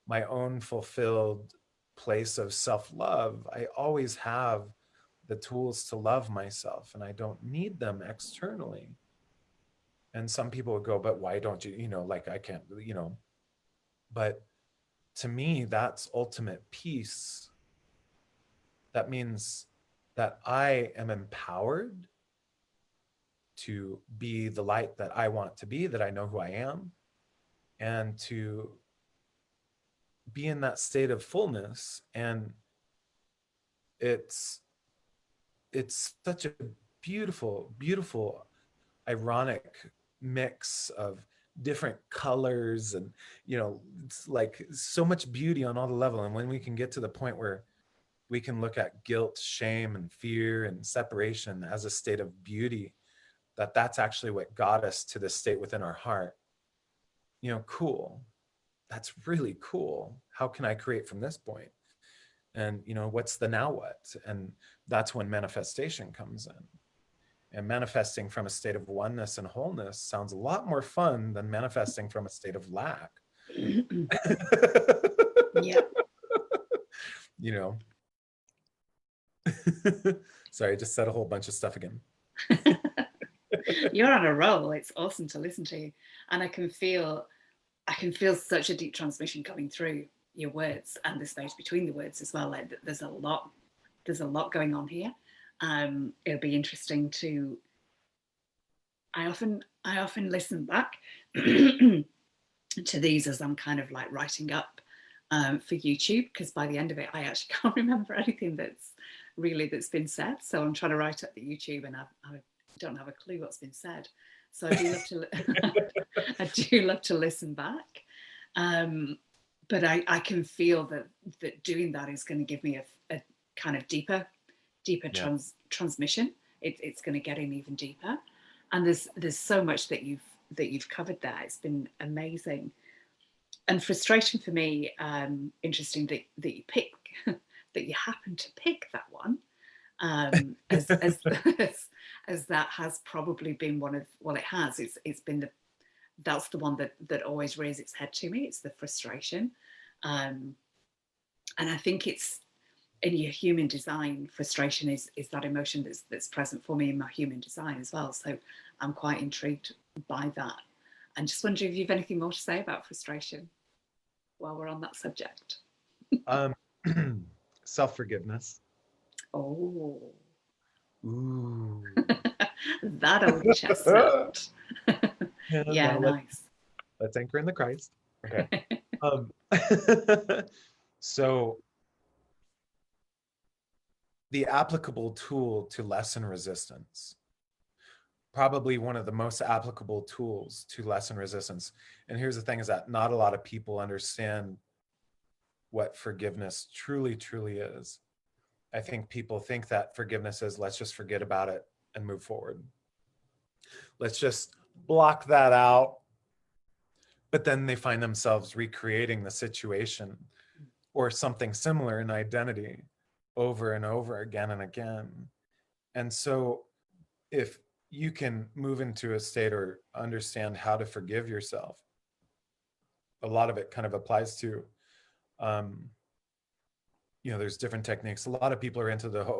my own fulfilled place of self-love. I always have the tools to love myself, and I don't need them externally. And some people would go, but why don't you, you know, like, I can't, you know, but to me, that's ultimate peace. That means that I am empowered to be the light that I want to be, that I know who I am, and to be in that state of fullness. And it's such a beautiful, beautiful, ironic mix of different colors, and, you know, it's like so much beauty on all the level. And when we can get to the point where we can look at guilt, shame, and fear and separation as a state of beauty, that's actually what got us to this state within our heart, you know, cool. That's really cool. How can I create from this point? And, you know, what's the now what? And that's when manifestation comes in. And manifesting from a state of oneness and wholeness sounds a lot more fun than manifesting from a state of lack. Yeah. You know. Sorry, I just said a whole bunch of stuff again. You're on a roll. It's awesome to listen to. And I can feel such a deep transmission coming through your words and the space between the words as well. Like, there's a lot going on here. It'll be interesting to, I often listen back to these as I'm kind of like writing up for YouTube, because by the end of it, I actually can't remember anything that's been said. So I'm trying to write up the YouTube, and I don't have a clue what's been said. So I do love to, I do love to listen back. But I can feel that doing that is going to give me a kind of deeper transmission. It's going to get in even deeper. And there's so much that you've covered there. It's been amazing. And frustration for me, interesting that you pick that you happen to pick that one as as that has probably been one of, well, it has, it's been that's the one that always rears its head to me. It's the frustration. And I think it's in your human design, frustration is that emotion that's present for me in my human design as well. So I'm quite intrigued by that. And just wondering if you've anything more to say about frustration while we're on that subject. Um, self-forgiveness. Oh, Ooh. that old chestnut. Yeah, Now nice. let's anchor in the Christ. Okay. Um, so the applicable tool to lessen resistance, probably one of the most applicable tools to lessen resistance. And here's the thing is that not a lot of people understand what forgiveness truly, truly is. I think people think that forgiveness is let's just forget about it and move forward. Let's just block that out. But then they find themselves recreating the situation or something similar in identity over and over again and again. And so if you can move into a state or understand how to forgive yourself, a lot of it kind of applies to, there's different techniques. A lot of people are into the thing.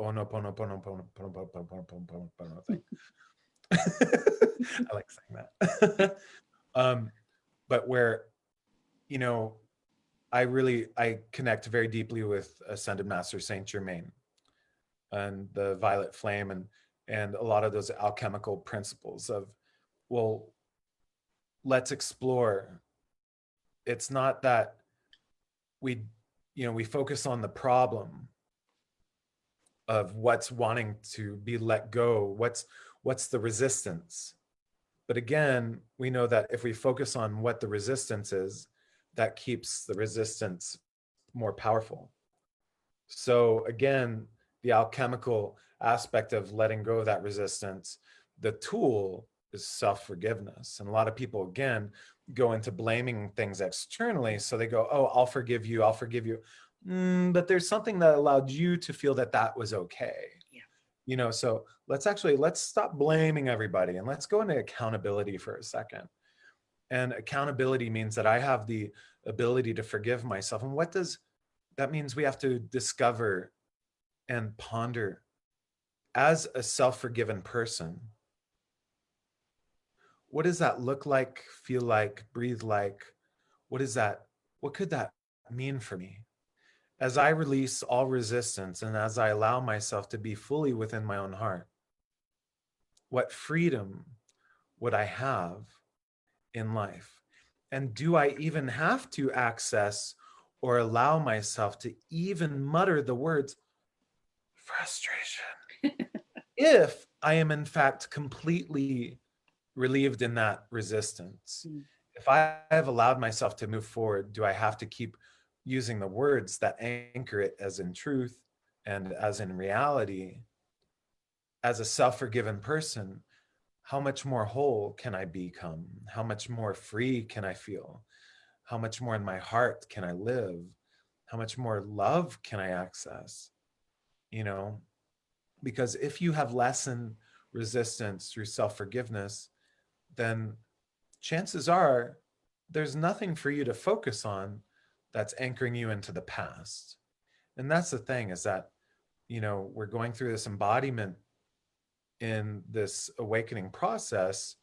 I like saying that. But where, I connect very deeply with Ascended Master Saint Germain and the violet flame and a lot of those alchemical principles of, well, let's explore. It's not that we focus on the problem of what's wanting to be let go, what's the resistance. But again, we know that if we focus on what the resistance is, that keeps the resistance more powerful. So again, the alchemical aspect of letting go of that resistance, the tool is self-forgiveness. And a lot of people, again, go into blaming things externally. So they go, oh, I'll forgive you. But there's something that allowed you to feel that that was okay. Yeah. So let's stop blaming everybody and let's go into accountability for a second. And accountability means that I have the ability to forgive myself. And what does that means? We have to discover and ponder as a self-forgiven person. What does that look like, feel like, breathe like? What could that mean for me? As I release all resistance and as I allow myself to be fully within my own heart, what freedom would I have in life? And do I even have to access or allow myself to even mutter the words frustration if I am in fact completely relieved in that resistance? If I have allowed myself to move forward, do I have to keep using the words that anchor it as in truth and as in reality? As a self-forgiven person, how much more whole can I become? How much more free can I feel? How much more in my heart can I live? How much more love can I access? Because if you have lessened resistance through self-forgiveness, then chances are there's nothing for you to focus on that's anchoring you into the past. And that's the thing is that, we're going through this embodiment in this awakening process.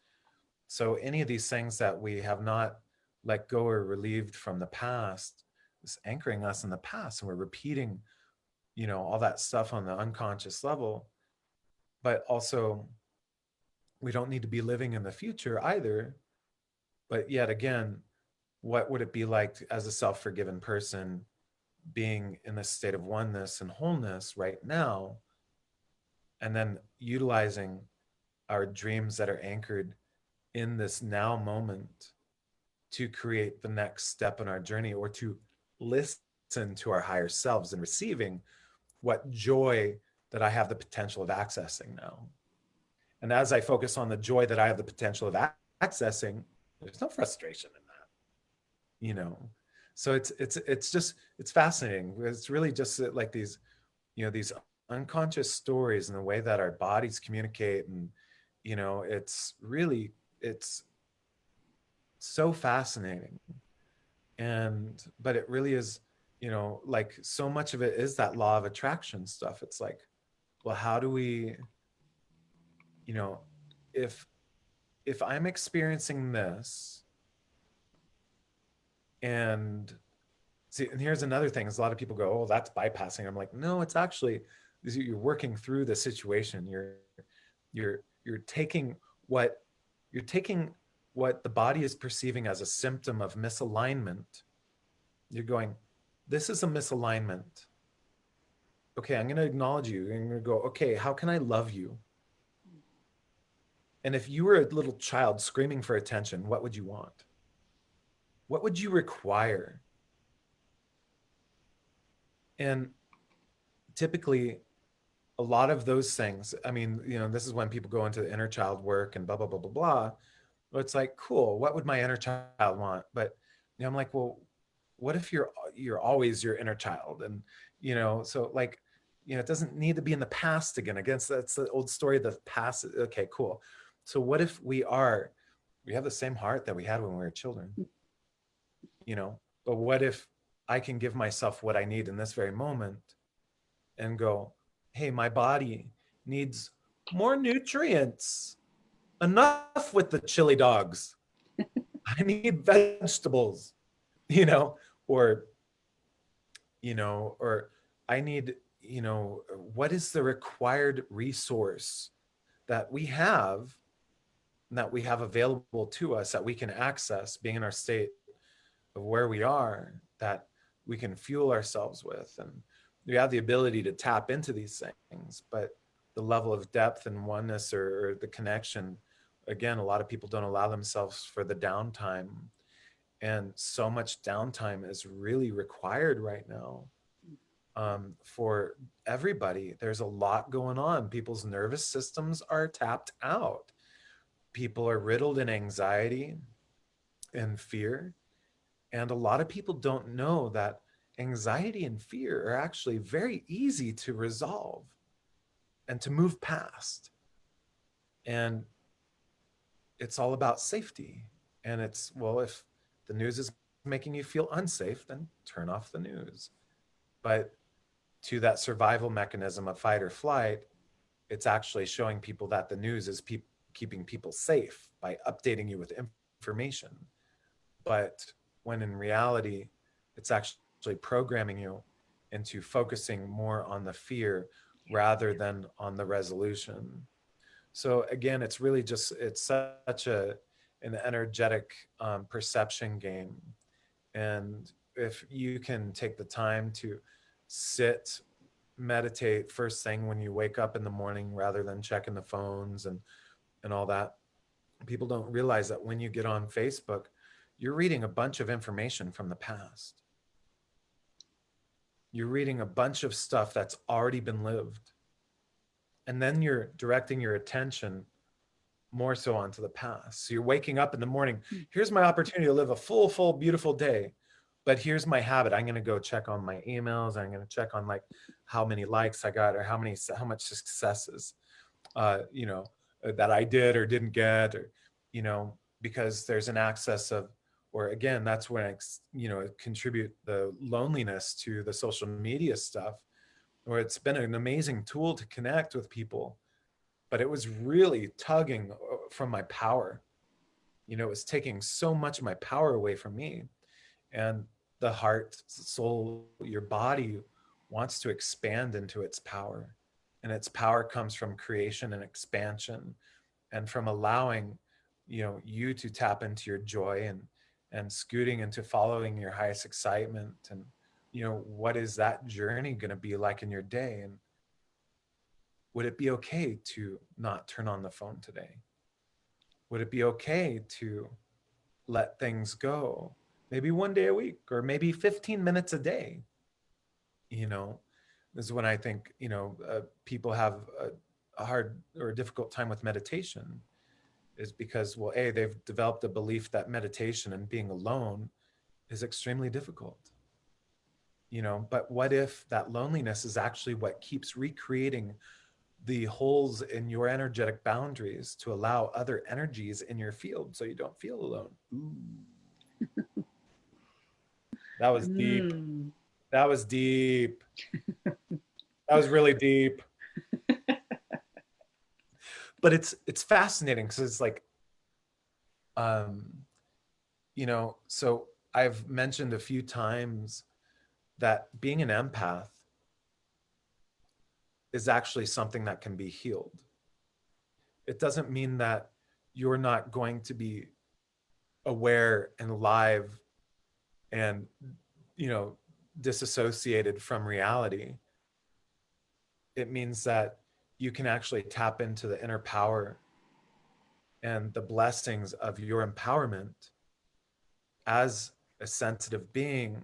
So any of these things that we have not let go or relieved from the past is anchoring us in the past. And we're repeating, all that stuff on the unconscious level. But also, we don't need to be living in the future either. But yet again, what would it be like as a self-forgiven person being in a state of oneness and wholeness right now, and then utilizing our dreams that are anchored in this now moment to create the next step in our journey, or to listen to our higher selves and receiving what joy that I have the potential of accessing now. And as I focus on the joy that I have the potential of accessing, there's no frustration in that, So it's fascinating. It's really just like these, these unconscious stories and the way that our bodies communicate. And, it's so fascinating. But it really is, like so much of it is that law of attraction stuff. It's like, well, how do we, you know, if I'm experiencing this, and see, and here's another thing, is a lot of people go, oh, that's bypassing. I'm like, no, it's actually, you're working through the situation. You're taking what you're taking what the body is perceiving as a symptom of misalignment. You're going, this is a misalignment. Okay, I'm going to acknowledge you. And I'm going to go, okay, how can I love you? And if you were a little child screaming for attention, what would you want? What would you require? And typically, a lot of those things, I mean, this is when people go into the inner child work and blah, blah, blah, blah, blah. Well, it's like, cool, what would my inner child want? But I'm like, well, what if you're always your inner child? And, so like, it doesn't need to be in the past again. Against that's the old story of the past. Okay, cool. So what if we have the same heart that we had when we were children, but what if I can give myself what I need in this very moment and go, hey, my body needs more nutrients. Enough with the chili dogs. I need vegetables, or, or I need, what is the required resource that we have available to us, that we can access, being in our state of where we are, that we can fuel ourselves with. And we have the ability to tap into these things, but the level of depth and oneness, or the connection, again, a lot of people don't allow themselves for the downtime. And so much downtime is really required right now, for everybody. There's a lot going on. People's nervous systems are tapped out. People are riddled in anxiety and fear. And a lot of people don't know that anxiety and fear are actually very easy to resolve and to move past. And it's all about safety. And it's, well, if the news is making you feel unsafe, then turn off the news. But to that survival mechanism of fight or flight, it's actually showing people that the news is keeping people safe by updating you with information. But when in reality, it's actually programming you into focusing more on the fear rather than on the resolution. So again, it's really just, it's such an energetic perception game. And if you can take the time to sit, meditate first thing when you wake up in the morning, rather than checking the phones and all that. People don't realize that when you get on Facebook, you're reading a bunch of information from the past. You're reading a bunch of stuff that's already been lived. And then you're directing your attention more so onto the past. So you're waking up in the morning, here's my opportunity to live a full, beautiful day. But here's my habit. I'm going to go check on my emails. I'm going to check on like how many likes I got, or how much successes, that I did or didn't get, or, because there's an access of, or again, that's when I, contribute the loneliness to the social media stuff, where it's been an amazing tool to connect with people, but it was really tugging from my power. It was taking so much of my power away from me. And the heart, soul, your body wants to expand into its power. And its power comes from creation and expansion, and from allowing, you to tap into your joy, and scooting into following your highest excitement. And, what is that journey going to be like in your day? And would it be okay to not turn on the phone today? Would it be okay to let things go? Maybe one day a week, or maybe 15 minutes a day. This is when I think, people have a hard or a difficult time with meditation, is because, well, they've developed a belief that meditation and being alone is extremely difficult. but what if that loneliness is actually what keeps recreating the holes in your energetic boundaries to allow other energies in your field so you don't feel alone? Ooh, that was deep. Mm. That was deep. That was really deep. But it's fascinating because it's like, um, so I've mentioned a few times that being an empath is actually something that can be healed. It doesn't mean that you're not going to be aware and alive and, you know, disassociated from reality. It means that you can actually tap into the inner power and the blessings of your empowerment as a sensitive being,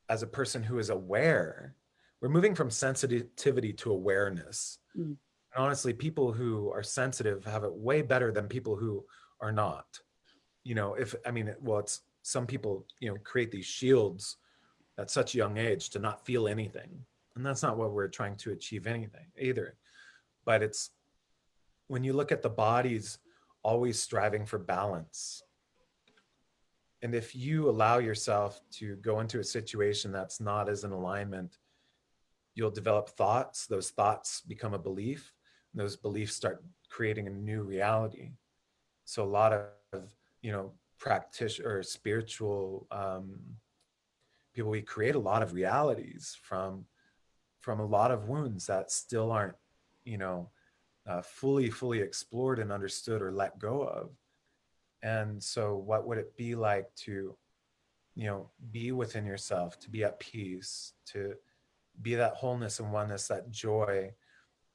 as a person who is aware. We're moving from sensitivity to awareness. Mm. And honestly, people who are sensitive have it way better than people who are not. It's some people, create these shields at such a young age to not feel anything. And that's not what we're trying to achieve anything either. But it's when you look at the body's always striving for balance. And if you allow yourself to go into a situation that's not as in alignment, you'll develop thoughts. Those thoughts become a belief. And those beliefs start creating a new reality. So a lot of, practitioner or spiritual people, we create a lot of realities from a lot of wounds that still aren't, you know, fully explored and understood or let go of. And so what would it be like to, be within yourself, to be at peace, to be that wholeness and oneness, that joy,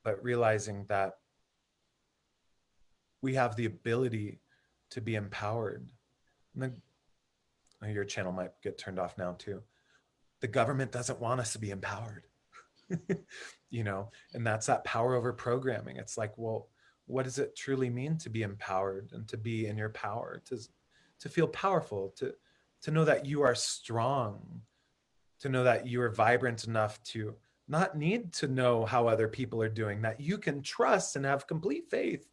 but realizing that we have the ability to be empowered. And your channel might get turned off now too. The government doesn't want us to be empowered. And that's that power over programming. It's like, well, what does it truly mean to be empowered and to be in your power, to feel powerful, to know that you are strong, to know that you are vibrant enough to not need to know how other people are doing, that you can trust and have complete faith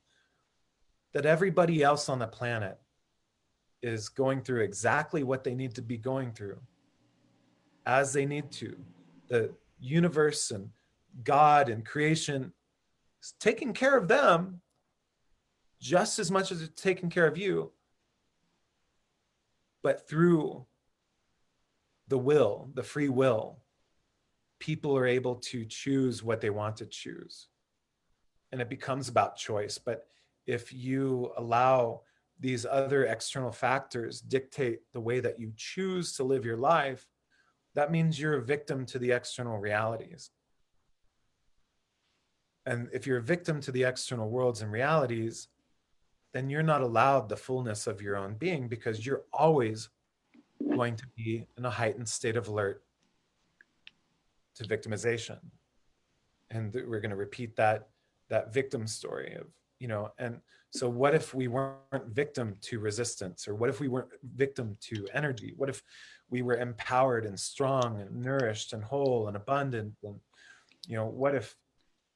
that everybody else on the planet is going through exactly what they need to be going through as they need to. The universe and God and creation is taking care of them just as much as it's taking care of you, but through the free will, people are able to choose what they want to choose. And it becomes about choice. But if you allow these other external factors dictate the way that you choose to live your life, that means you're a victim to the external realities. And if you're a victim to the external worlds and realities, then you're not allowed the fullness of your own being, because you're always going to be in a heightened state of alert to victimization. And we're going to repeat that victim story of, and so what if we weren't victim to resistance? Or what if we weren't victim to energy? What if we were empowered and strong and nourished and whole and abundant? And, what if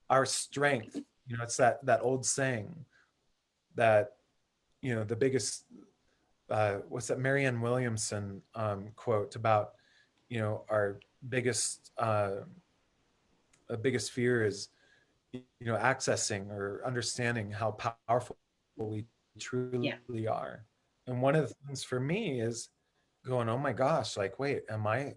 our strength, it's that old saying that, the biggest, what's that Marianne Williamson quote about, our biggest fear is, accessing or understanding how powerful we truly are. And one of the things for me is going, oh my gosh, like, wait, am I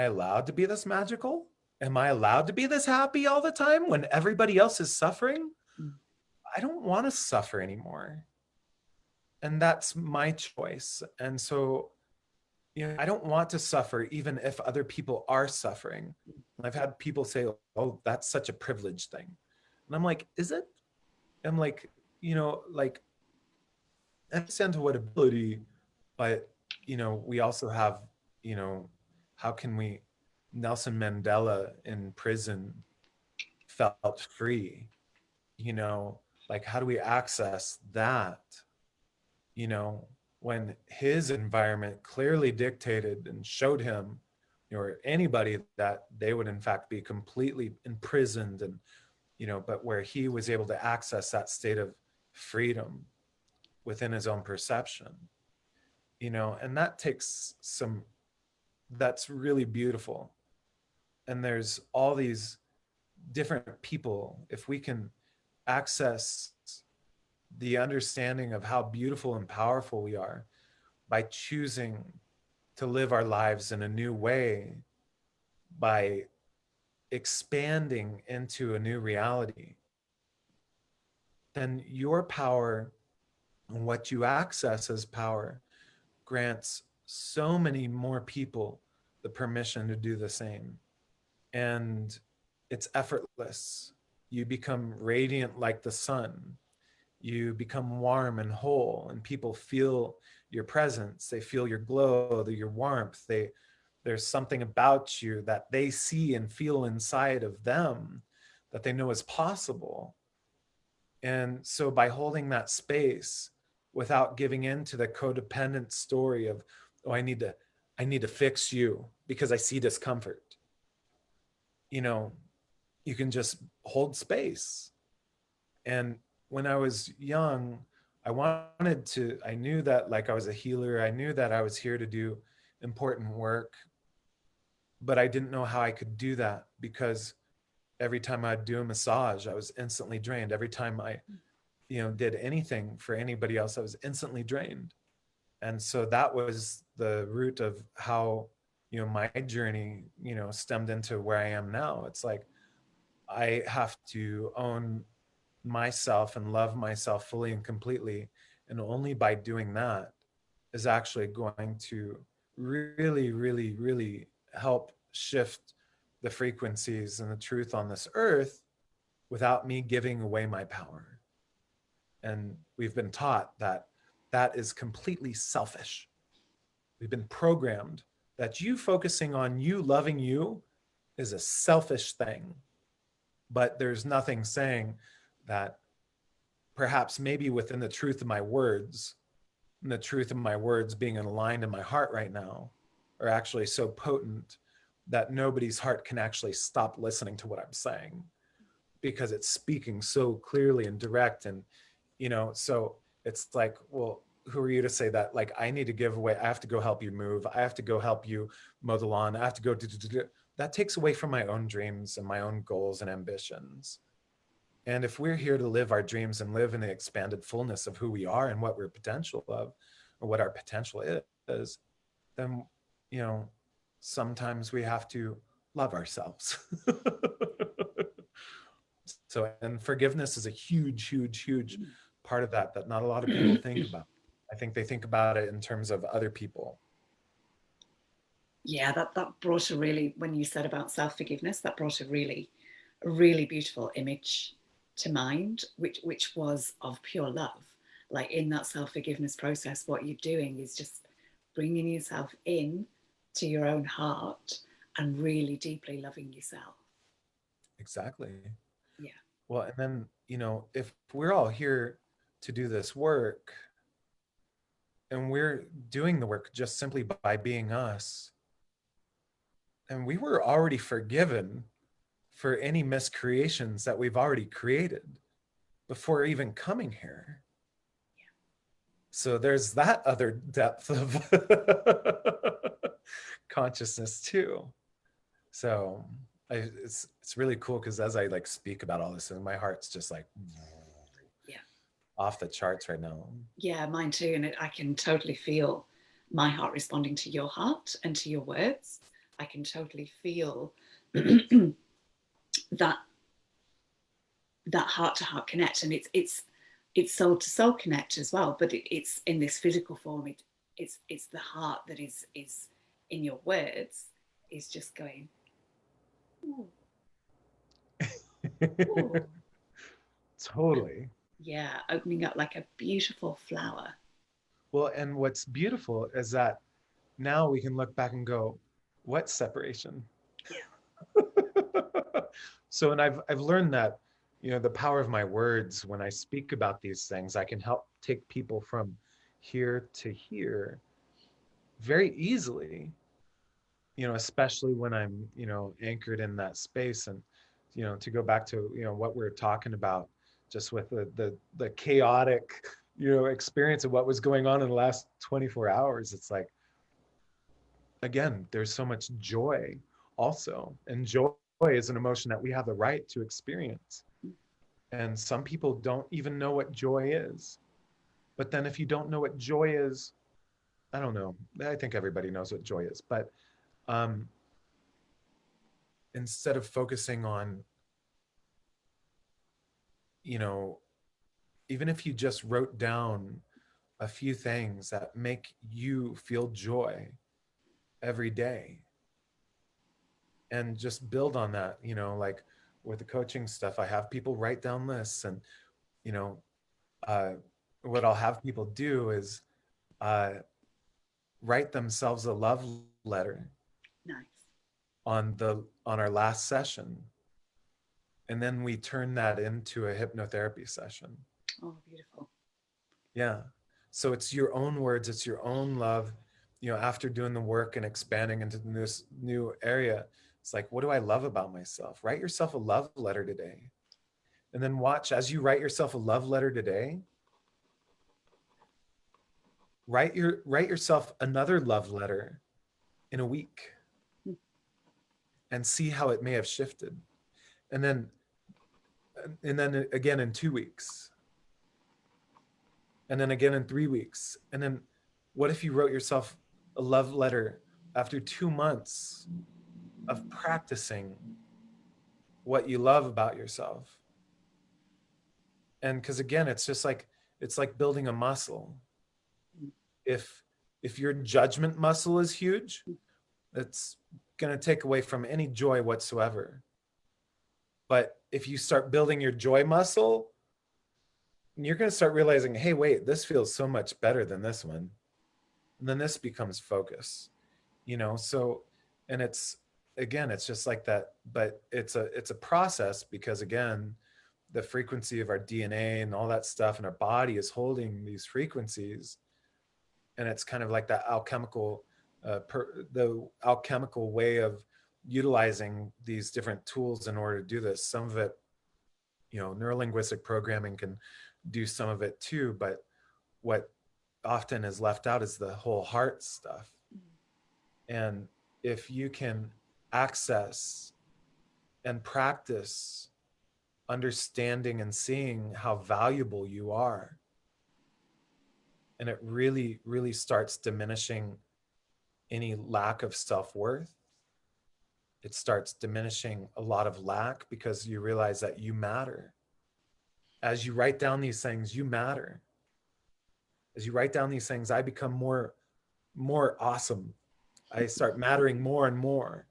allowed to be this magical? Am I allowed to be this happy all the time when everybody else is suffering? I don't want to suffer anymore. And that's my choice. And so, I don't want to suffer even if other people are suffering. And I've had people say, oh, that's such a privileged thing. And I'm like, is it? I'm like, like, I understand to what ability, but, we also have, how can we, Nelson Mandela in prison felt free, like, how do we access that, when his environment clearly dictated and showed him or anybody, that they would in fact be completely imprisoned, and but where he was able to access that state of freedom within his own perception, and that takes some, that's really beautiful. And there's all these different people, if we can access the understanding of how beautiful and powerful we are by choosing to live our lives in a new way, by expanding into a new reality, then your power and what you access as power grants so many more people the permission to do the same. And it's effortless. You become radiant like the sun. You become warm and whole, and people feel your presence. They feel your glow, your warmth. There's something about you that they see and feel inside of them that they know is possible. And so by holding that space without giving in to the codependent story of, oh, I need to fix you because I see discomfort, you can just hold space. And when I was young, I knew that, like, I was a healer. I knew that I was here to do important work, but I didn't know how I could do that, because every time I'd do a massage, I was instantly drained. Every time I, did anything for anybody else, I was instantly drained. And so that was the root of how, my journey, stemmed into where I am now. It's like, I have to own myself and love myself fully and completely. And only by doing that is actually going to really, really, really help shift the frequencies and the truth on this earth without me giving away my power. And we've been taught that that is completely selfish. We've been programmed that you focusing on you loving you is a selfish thing. But there's nothing saying that perhaps maybe within the truth of my words, and the truth of my words being aligned in my heart right now, are actually so potent that nobody's heart can actually stop listening to what I'm saying, because it's speaking so clearly and direct. And, so it's like, well, who are you to say that? Like, I need to give away, I have to go help you move. I have to go help you mow the lawn. I have to go do. That takes away from my own dreams and my own goals and ambitions. And if we're here to live our dreams and live in the expanded fullness of who we are and what we're potential of, or what our potential is, then, sometimes we have to love ourselves. So, and forgiveness is a huge, huge, huge part of that not a lot of people think about. I think they think about it in terms of other people. Yeah, that brought a really, when you said about self-forgiveness, that brought a really beautiful image to mind, which was of pure love. Like, in that self-forgiveness process, what you're doing is just bringing yourself in to your own heart and really deeply loving yourself. Exactly. Yeah. Well, and then, if we're all here to do this work, and we're doing the work just simply by being us, and we were already forgiven for any miscreations that we've already created before even coming here. Yeah. So there's that other depth of consciousness too. So it's really cool, because as I like speak about all this, and my heart's just like, Yeah, off the charts right now. Yeah, mine too. And I can totally feel my heart responding to your heart and to your words. I can totally feel that heart to heart connect, and it's soul to soul connect as well. But it's in this physical form. It's the heart that is in your words is just going. Ooh. Ooh. Totally. Yeah, opening up like a beautiful flower. Well, and what's beautiful is that now we can look back and go, what separation? Yeah. So, and I've learned that, the power of my words, when I speak about these things, I can help take people from here to here very easily. especially when I'm, anchored in that space. And, to go back to, what we are talking about, just with the chaotic, experience of what was going on in the last 24 hours. It's like, again, there's so much joy also. And joy is an emotion that we have the right to experience. And some people don't even know what joy is. But then if you don't know what joy is, I don't know. I think everybody knows what joy is. But um, instead of focusing on, you know, even if you just wrote down a few things that make you feel joy every day and just build on that, like with the coaching stuff, I have people write down lists. And, you know, uh, what I'll have people do is uh, write themselves a love letter Nice. on our last session, and then we turn that into a hypnotherapy session. Oh, beautiful. Yeah. So it's your own words, it's your own love. After doing the work and expanding into this new area, it's like, what do I love about myself? Write yourself a love letter today. And then watch as you write yourself a love letter today, write yourself another love letter in a week and see how it may have shifted. And then again in 2 weeks. And then again in 3 weeks. And then what if you wrote yourself a love letter after 2 months of practicing what you love about yourself? And because again, it's like building a muscle. If your judgment muscle is huge, it's going to take away from any joy whatsoever. But if you start building your joy muscle, you're going to start realizing, hey, wait, this feels so much better than this one. And then this becomes focus, so, and it's just like that. But it's a process, because again, the frequency of our DNA and all that stuff in our body is holding these frequencies. And it's kind of like that the alchemical way of utilizing these different tools in order to do this. Some of it, neurolinguistic programming can do some of it too, but what often is left out is the whole heart stuff. And if you can access and practice understanding and seeing how valuable you are, and it really, really starts diminishing any lack of self-worth. It starts diminishing a lot of lack, because you realize that you matter. As you write down these things, you matter. As you write down these things, I become more awesome. I start mattering more and more.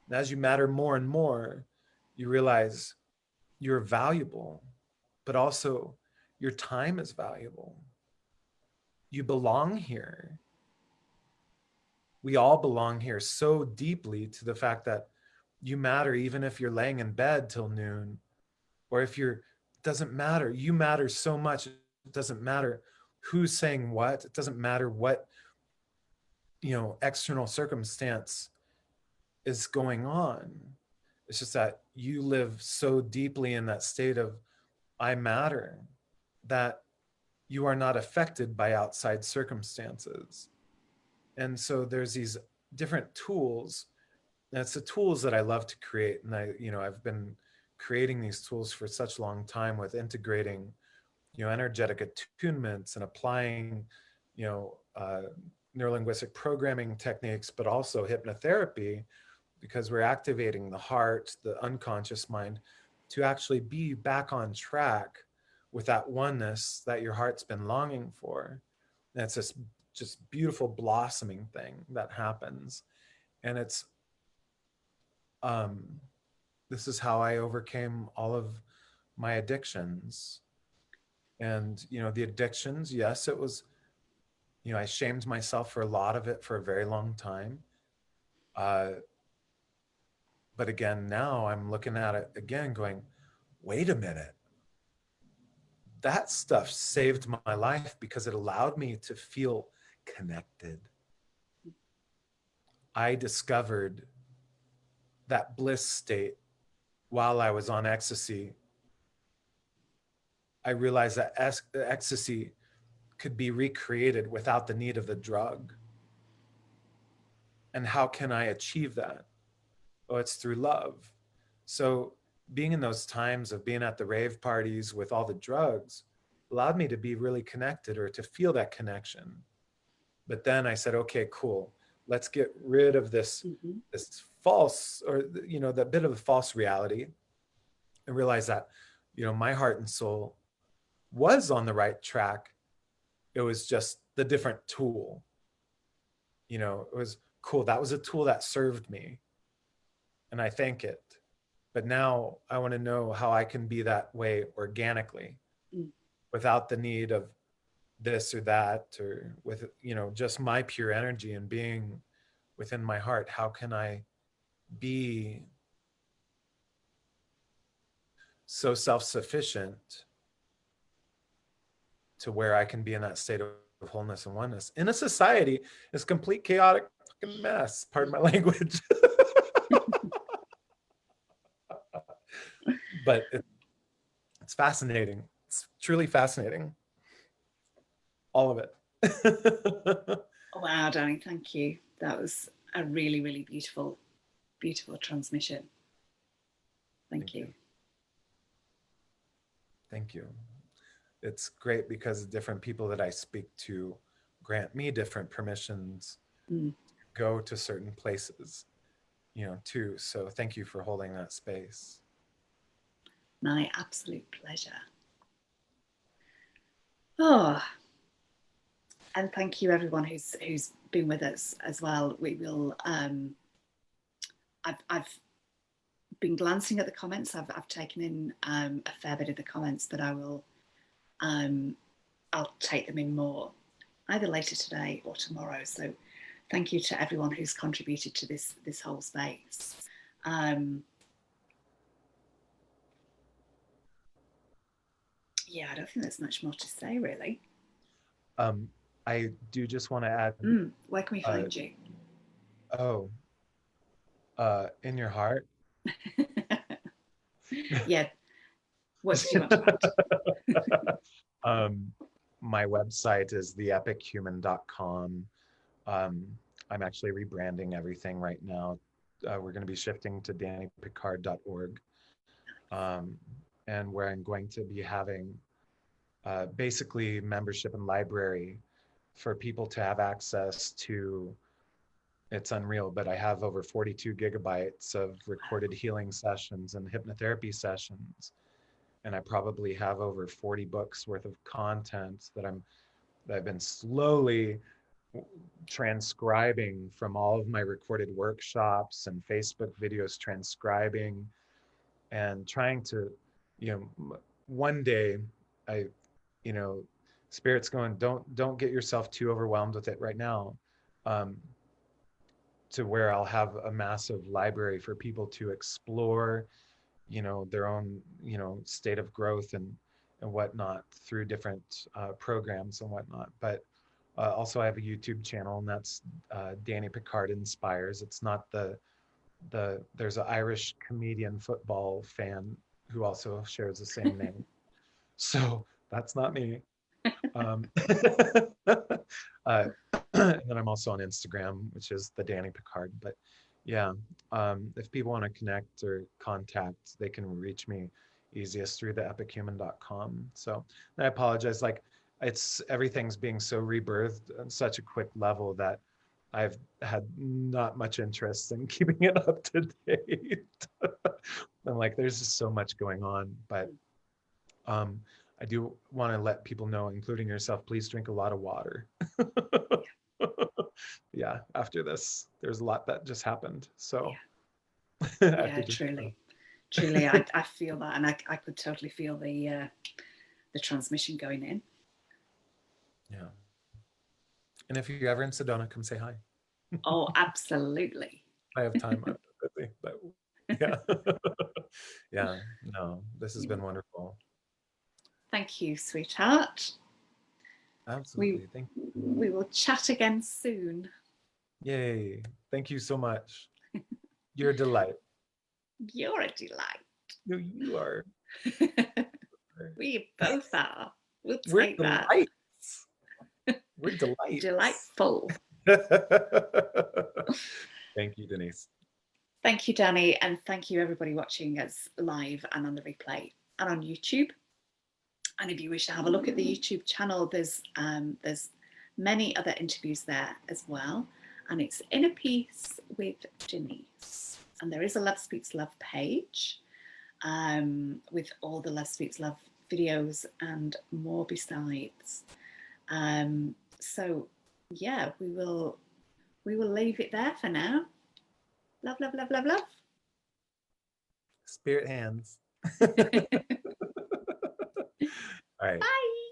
And as you matter more and more, you realize you're valuable, but also your time is valuable. You belong here. We all belong here so deeply, to the fact that you matter, even if you're laying in bed till noon, or if you're, doesn't matter. You matter so much. It doesn't matter who's saying what. It doesn't matter what, external circumstance is going on. It's just that you live so deeply in that state of I matter, that you are not affected by outside circumstances. And so there's these different tools. And it's the tools that I love to create. And I've been creating these tools for such a long time, with integrating, energetic attunements and applying, you know, uh, neurolinguistic programming techniques, but also hypnotherapy, because we're activating the heart, the unconscious mind, to actually be back on track with that oneness that your heart's been longing for. And it's this just beautiful blossoming thing that happens. And it's, this is how I overcame all of my addictions. And, the addictions, yes, it was, I shamed myself for a lot of it for a very long time. Uh, but again, now I'm looking at it again going, wait a minute. That stuff saved my life, because it allowed me to feel connected. I discovered that bliss state while I was on ecstasy. I realized that ecstasy could be recreated without the need of the drug. And how can I achieve that? Oh, it's through love. So being in those times of being at the rave parties with all the drugs allowed me to be really connected or to feel that connection. But then I said, okay, cool. Let's get rid of this, this false, or, you know, that bit of a false reality, and realize that, you know, my heart and soul was on the right track. It was just the different tool. You know, it was cool. That was a tool that served me, and I thank it. But now I want to know how I can be that way organically, without the need of this or that, or with, you know, just my pure energy and being within my heart. How can I be so self-sufficient to where I can be in that state of wholeness and oneness in a society is complete chaotic fucking mess, pardon my language. But it's fascinating. It's truly fascinating. All of it. Wow, Danny, thank you. That was a really, really beautiful, beautiful transmission. Thank you. Thank you. It's great because different people that I speak to grant me different permissions to go to certain places, you know, too. So thank you for holding that space. My absolute pleasure. Oh, and thank you everyone who's been with us as well. We will. I've been glancing at the comments. I've taken in a fair bit of the comments, but I will. I'll take them in more either later today or tomorrow. So thank you to everyone who's contributed to this whole space. Yeah, I don't think there's much more to say, really. I do just want to add. Where can we find you? Oh, in your heart. Yeah. What do you want to add? My website is theepichuman.com. I'm actually rebranding everything right now. We're going to be shifting to dannypicard.org, and where I'm going to be having basically membership and library for people to have access to. It's unreal, but I have over 42 gigabytes of recorded healing sessions and hypnotherapy sessions. And I probably have over 40 books worth of content that I've been slowly transcribing from all of my recorded workshops and Facebook videos, transcribing and trying to, you know, one day I, you know, spirit's going, don't get yourself too overwhelmed with it right now. To where I'll have a massive library for people to explore, you know, their own, you know, state of growth and whatnot through different programs and whatnot. But also I have a YouTube channel, and that's Danny Picard Inspires. It's not there's an Irish comedian football fan who also shares the same name. So that's not me. And then I'm also on Instagram, which is the Danny Picard. But yeah, if people want to connect or contact, they can reach me easiest through the epichuman.com. So I apologize. Like, everything's being so rebirthed on such a quick level that I've had not much interest in keeping it up to date. I'm like, there's just so much going on. But I do want to let people know, including yourself, please drink a lot of water. Yeah, after this, there's a lot that just happened. So yeah, truly, I feel that, and I could totally feel the transmission going in. Yeah. And if you're ever in Sedona, come say hi. Oh, absolutely. I have time, but yeah. Yeah, no, this has been wonderful. Thank you, sweetheart. Absolutely. Thank you. We will chat again soon. Yay. Thank you so much. You're a delight. You're a delight. No, you are. We both are. We'll We're take that. delights. We're delights. Delightful. Thank you, Denise. Thank you, Danny, and thank you everybody watching us live and on the replay and on YouTube. And if you wish to have a look at the YouTube channel, there's many other interviews there as well. And it's Inner Peace with Denise. And there is a Love Speaks Love page with all the Love Speaks Love videos and more besides. So yeah, we will leave it there for now. Love, love, love, love, love. Spirit hands. All right. Bye.